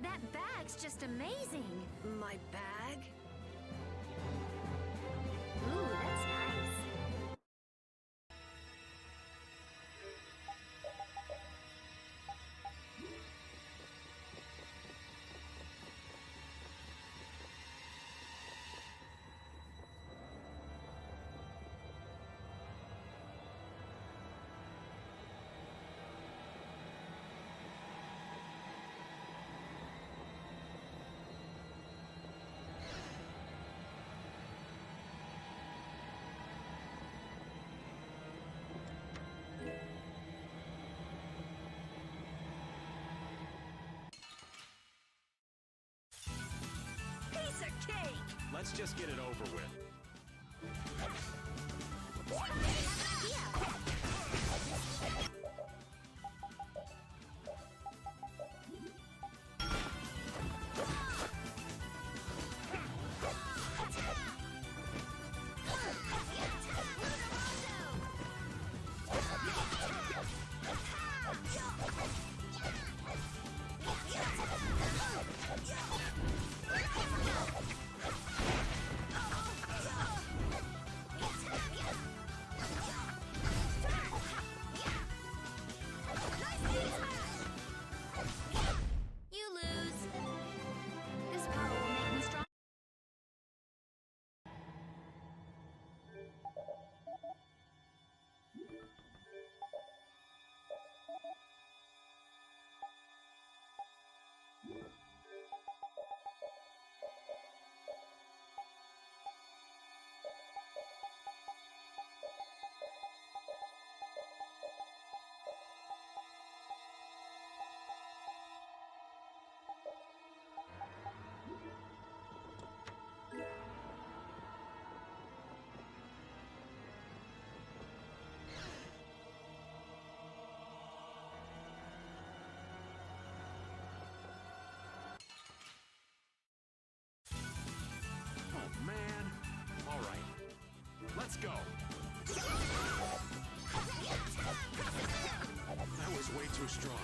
That bag's just amazing. My bag? Ooh, that's nice. Piece of cake! Let's just get it over with. You lose. This power will make me strong. Oh, man. All right. Let's go. That was way too strong.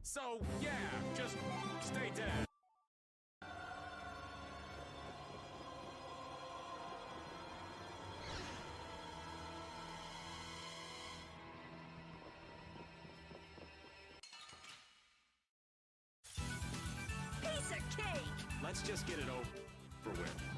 So, yeah, just stay dead. Piece of cake! Let's just get it over with.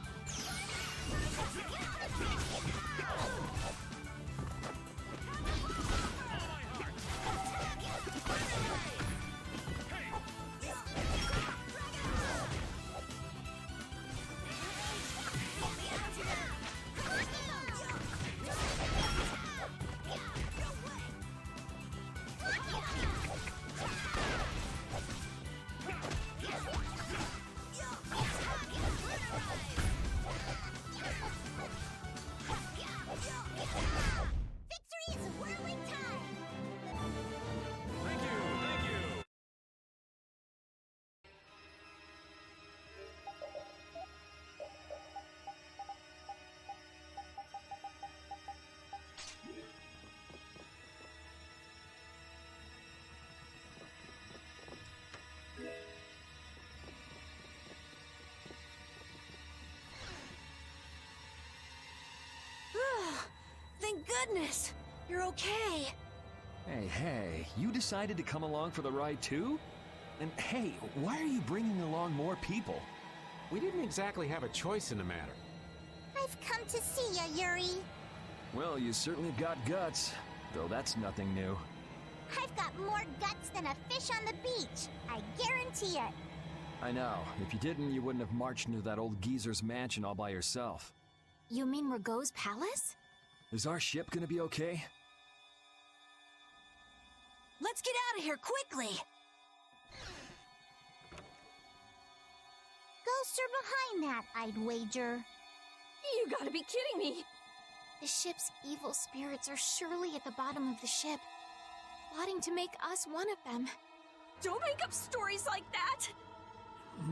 Thank goodness! You're okay! Hey, you decided to come along for the ride too? And hey, why are you bringing along more people? We didn't exactly have a choice in the matter. I've come to see ya, Yuri. Well, you certainly got guts, though that's nothing new. I've got more guts than a fish on the beach. I guarantee it. I know. If you didn't, you wouldn't have marched into that old geezer's mansion all by yourself. You mean Rago's palace? Is our ship gonna be okay? Let's get out of here quickly! Ghosts are behind that, I'd wager. You gotta be kidding me! The ship's evil spirits are surely at the bottom of the ship, plotting to make us one of them. Don't make up stories like that!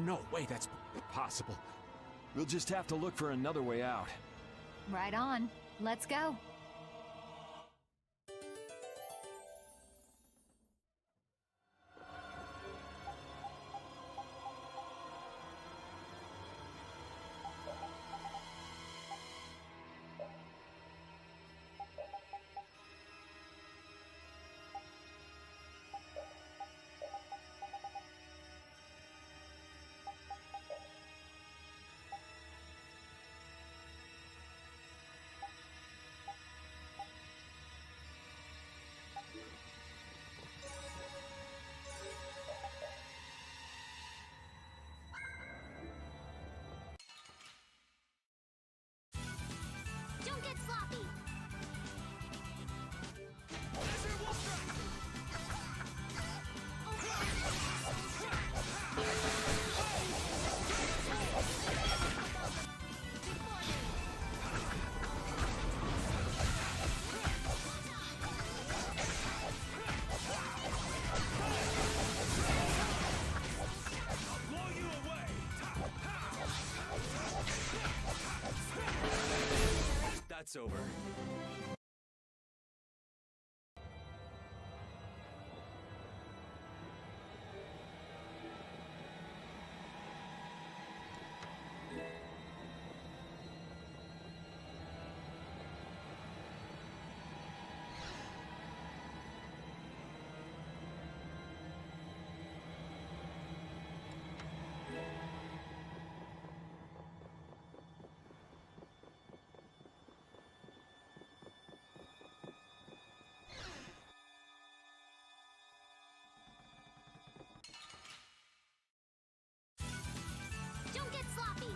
No way that's possible. We'll just have to look for another way out. Right on. Let's go. Don't get sloppy! That's over. Don't get sloppy!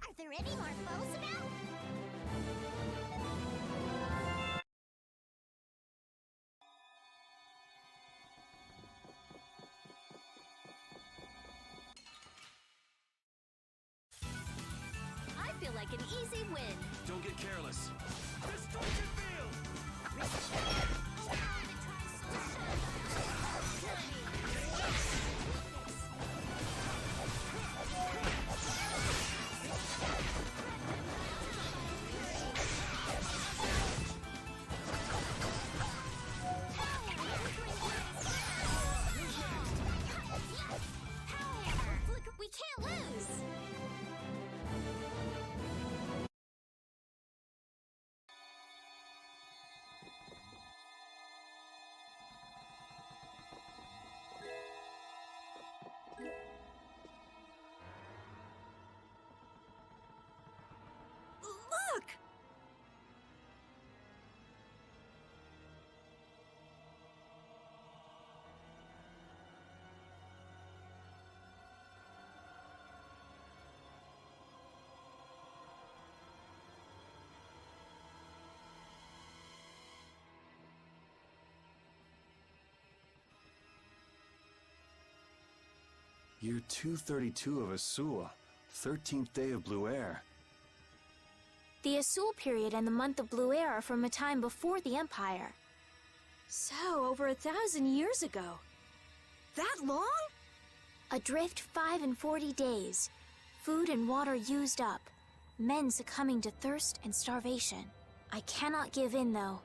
Are there any more foes about? I feel like an easy win. Don't get careless. Destruction field! We can't lose! Year 232 of Asul, 13th day of Blue Air. The Asul period and the month of Blue Air are from a time before the Empire. So, over 1,000 years ago. That long? Adrift 5 and 40 days. Food and water used up. Men succumbing to thirst and starvation. I cannot give in, though.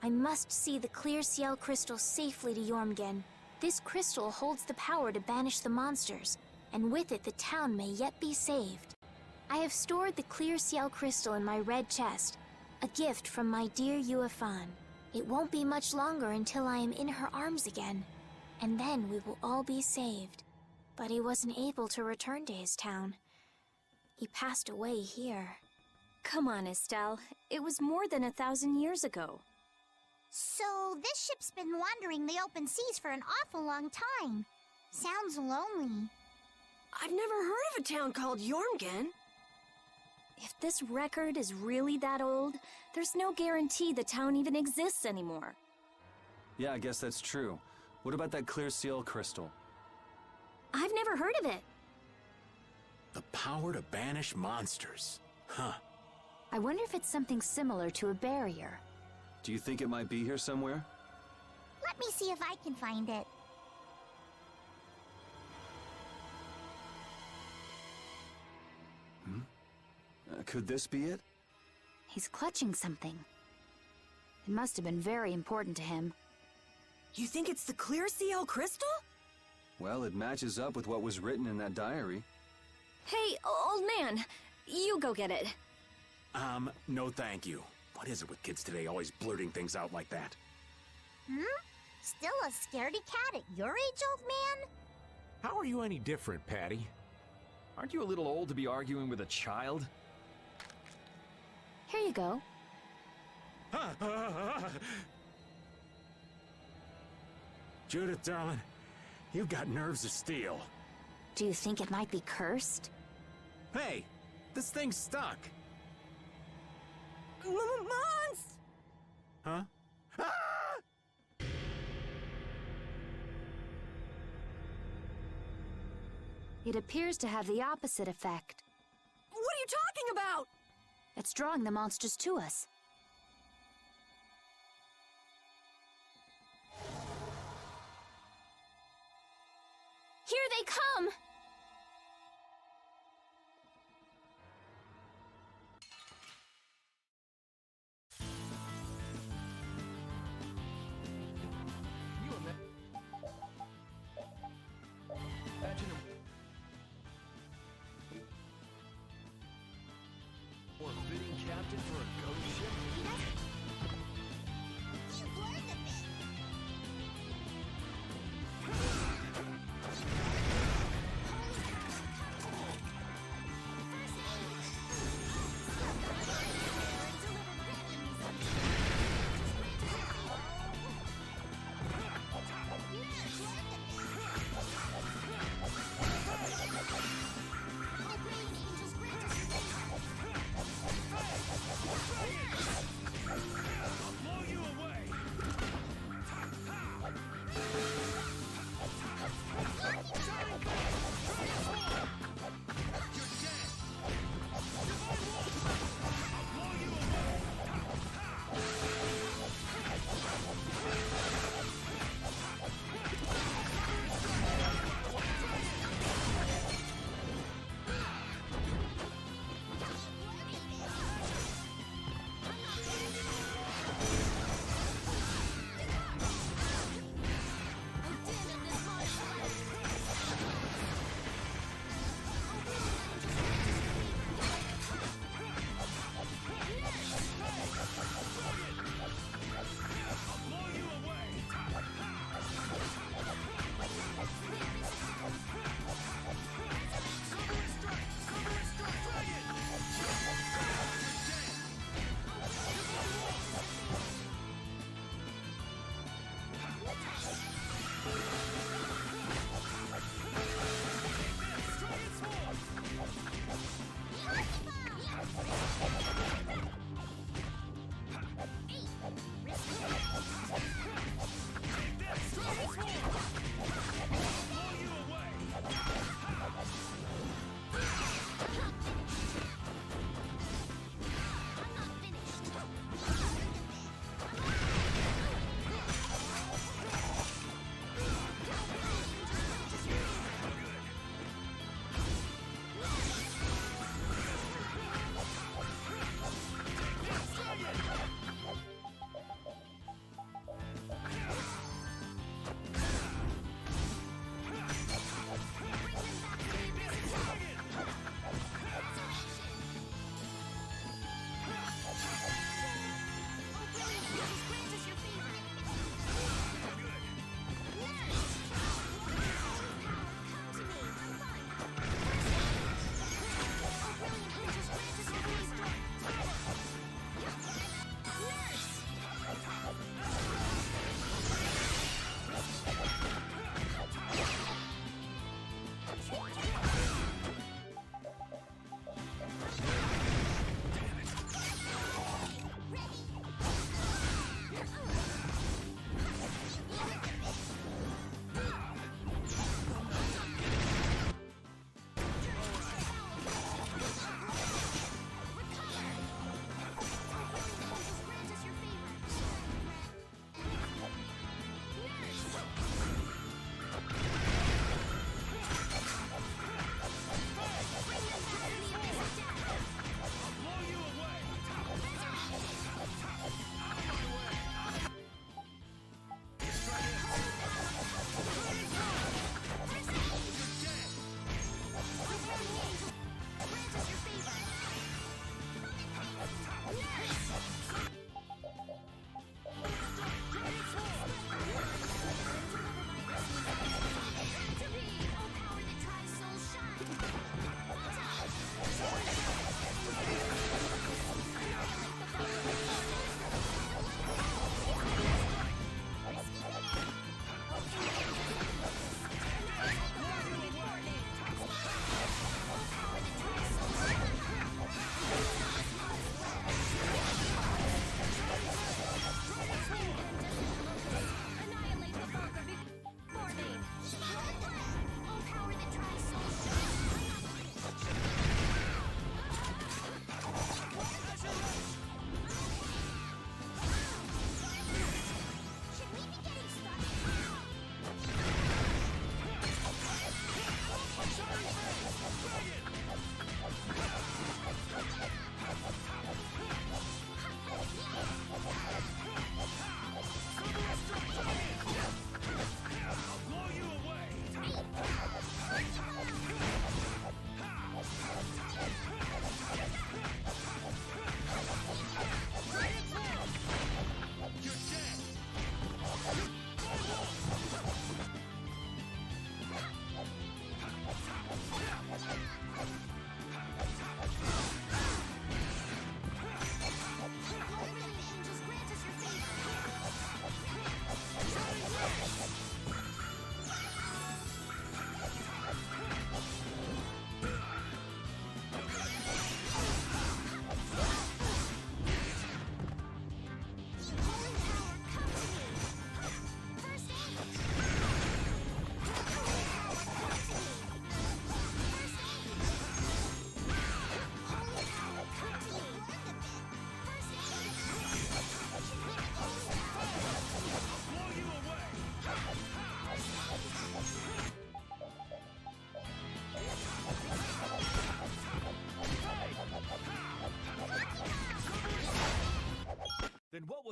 I must see the clear Ciel crystal safely to Jormungand. This crystal holds the power to banish the monsters, and with it the town may yet be saved. I have stored the clear Ciel crystal in my red chest, a gift from my dear Yuefan. It won't be much longer until I am in her arms again, and then we will all be saved. But he wasn't able to return to his town. He passed away here. Come on, Estelle. It was more than 1,000 years ago. So, this ship's been wandering the open seas for an awful long time. Sounds lonely. I've never heard of a town called Jormungand. If this record is really that old, there's no guarantee the town even exists anymore. Yeah, I guess that's true. What about that clear seal crystal? I've never heard of it. The power to banish monsters. Huh. I wonder if it's something similar to a barrier. Do you think it might be here somewhere? Let me see if I can find it. Could this be it? He's clutching something. It must have been very important to him. You think it's the clear Ciel crystal? Well, it matches up with what was written in that diary. Hey, old man, you go get it. No thank you. What is it with kids today always blurting things out like that? Still a scaredy cat at your age, old man? How are you any different, Patty? Aren't you a little old to be arguing with a child? Here you go. Judith, darling, you've got nerves of steel. Do you think it might be cursed? Hey, this thing's stuck. Mons! Huh? It appears to have the opposite effect. What are you talking about? It's drawing the monsters to us. Here they come! Imagine a more fitting captain for a ghost ship. You learned a bit.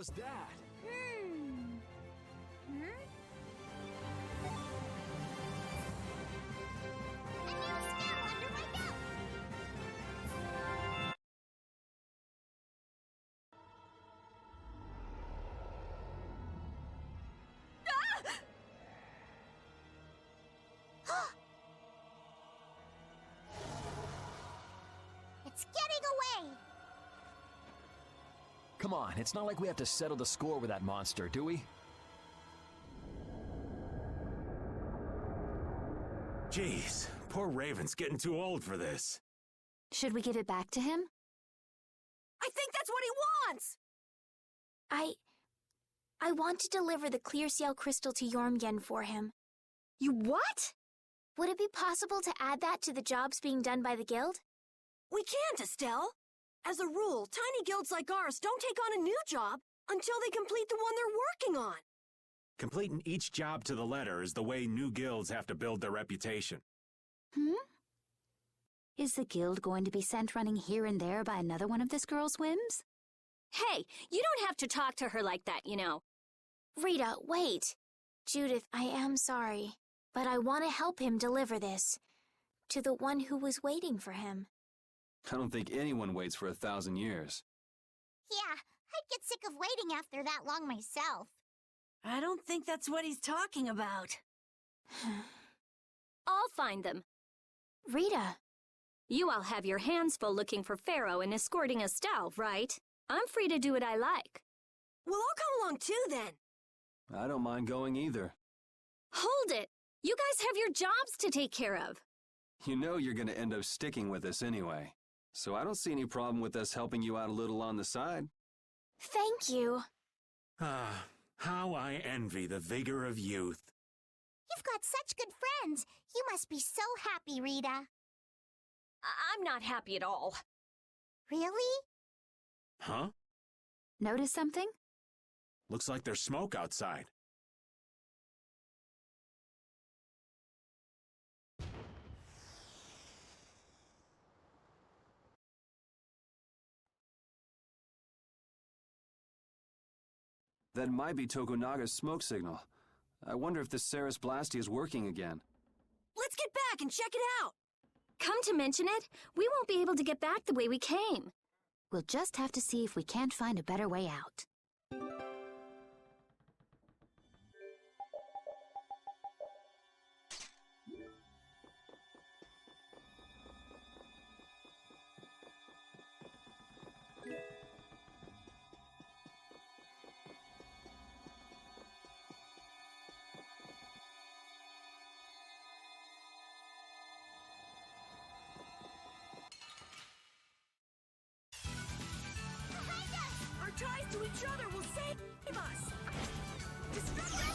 was that? A new spell under my belt! It's getting away! Come on, it's not like we have to settle the score with that monster, do we? Jeez, poor Raven's getting too old for this. Should we give it back to him? I think that's what he wants! I want to deliver the clear seal crystal to Yormyen for him. You what? Would it be possible to add that to the jobs being done by the guild? We can't, Estelle. As a rule, tiny guilds like ours don't take on a new job until they complete the one they're working on. Completing each job to the letter is the way new guilds have to build their reputation. Is the guild going to be sent running here and there by another one of this girl's whims? Hey, you don't have to talk to her like that, you know. Rita, wait. Judith, I am sorry, but I want to help him deliver this to the one who was waiting for him. I don't think anyone waits for 1,000 years. Yeah, I'd get sick of waiting after that long myself. I don't think that's what he's talking about. I'll find them. Rita. You all have your hands full looking for Pharaoh and escorting Estelle, right? I'm free to do what I like. Well, I'll come along too, then. I don't mind going either. Hold it! You guys have your jobs to take care of. You know you're gonna end up sticking with us anyway. So I don't see any problem with us helping you out a little on the side. Thank you. Ah, how I envy the vigor of youth. You've got such good friends. You must be so happy, Rita. I'm not happy at all. Really? Huh? Notice something? Looks like there's smoke outside. That might be Tokunaga's smoke signal. I wonder if the Ceres Blastia is working again. Let's get back and check it out! Come to mention it, we won't be able to get back the way we came. We'll just have to see if we can't find a better way out. Our ties to each other will save us! Destructo!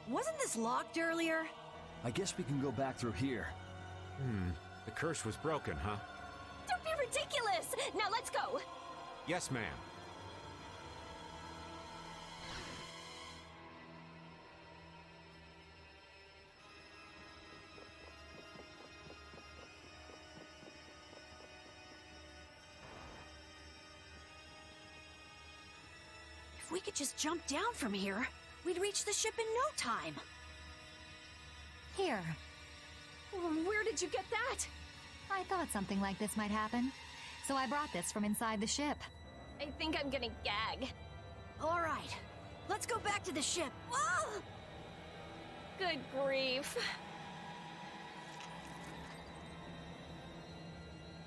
Wasn't this locked earlier? I guess we can go back through here. The curse was broken, huh? Don't be ridiculous! Now let's go! Yes, ma'am. If we could just jump down from here, we'd reach the ship in no time. Here. Where did you get that? I thought something like this might happen, so I brought this from inside the ship. I think I'm gonna gag. All right, let's go back to the ship. Ah! Good grief.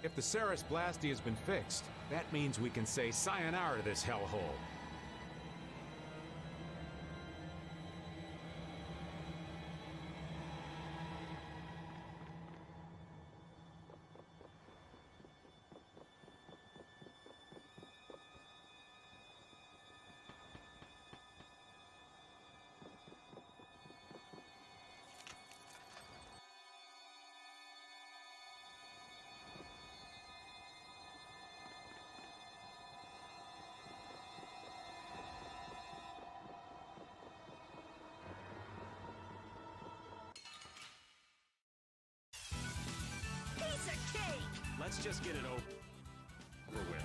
If the Ceres Blasty has been fixed, that means we can say sayonara to this hellhole. Piece of cake! Let's just get it over with.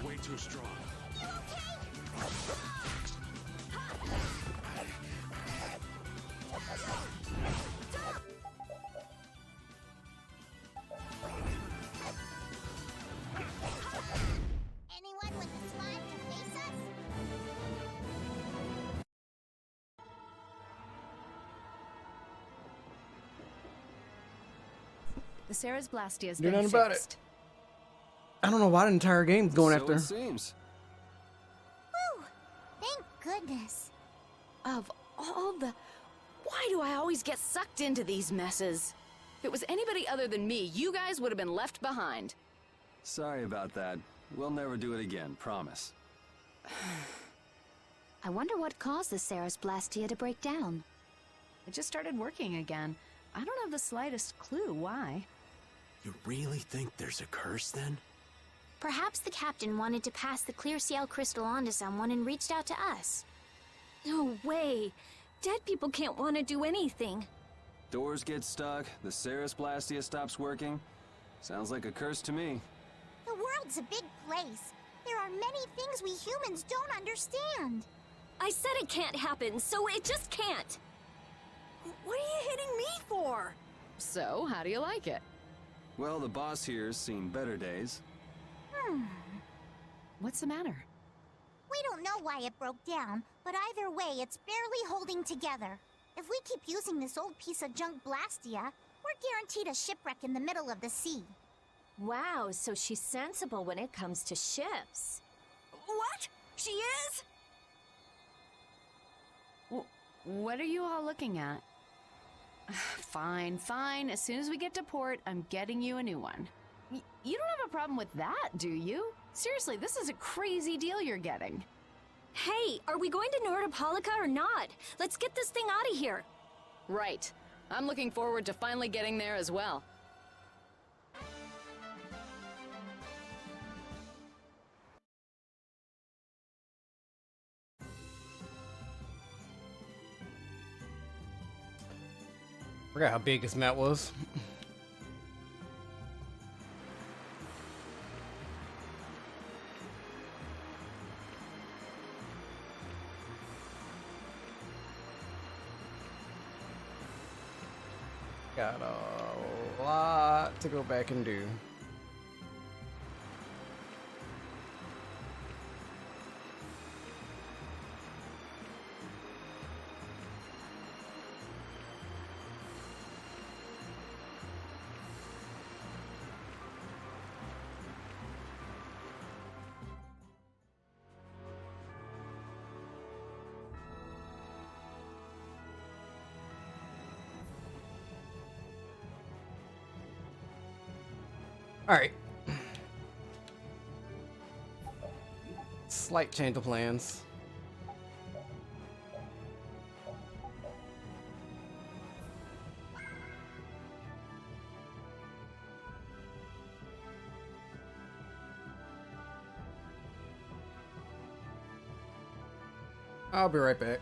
Way too strong. Anyone with a smile to face us? The Ceres Blasty has Do been nothing about it. fixed. I don't know why the entire game's going So after. it seems. Whew! Thank goodness. Of all the... Why do I always get sucked into these messes? If it was anybody other than me, you guys would have been left behind. Sorry about that. We'll never do it again, promise. I wonder what caused the Ceres Blastia to break down. It just started working again. I don't have the slightest clue why. You really think there's a curse, then? Perhaps the captain wanted to pass the clear Ciel crystal on to someone and reached out to us. No way. Dead people can't want to do anything. Doors get stuck, the Ceres Blastia stops working. Sounds like a curse to me. The world's a big place. There are many things we humans don't understand. I said it can't happen, so it just can't. What are you hitting me for? So, how do you like it? Well, the boss here's seen better days. What's the matter? We don't know why it broke down, but either way, it's barely holding together. If we keep using this old piece of junk Blastia, we're guaranteed a shipwreck in the middle of the sea. Wow, so she's sensible when it comes to ships. What? She is? What are you all looking at? Fine, fine. As soon as we get to port, I'm getting you a new one. You don't have a problem with that, do you? Seriously, this is a crazy deal you're getting. Hey, are we going to Nordopolica or not? Let's get this thing out of here. Right. I'm looking forward to finally getting there as well. Forgot how big this map was. Got a lot to go back and do. All right. Slight change of plans. I'll be right back.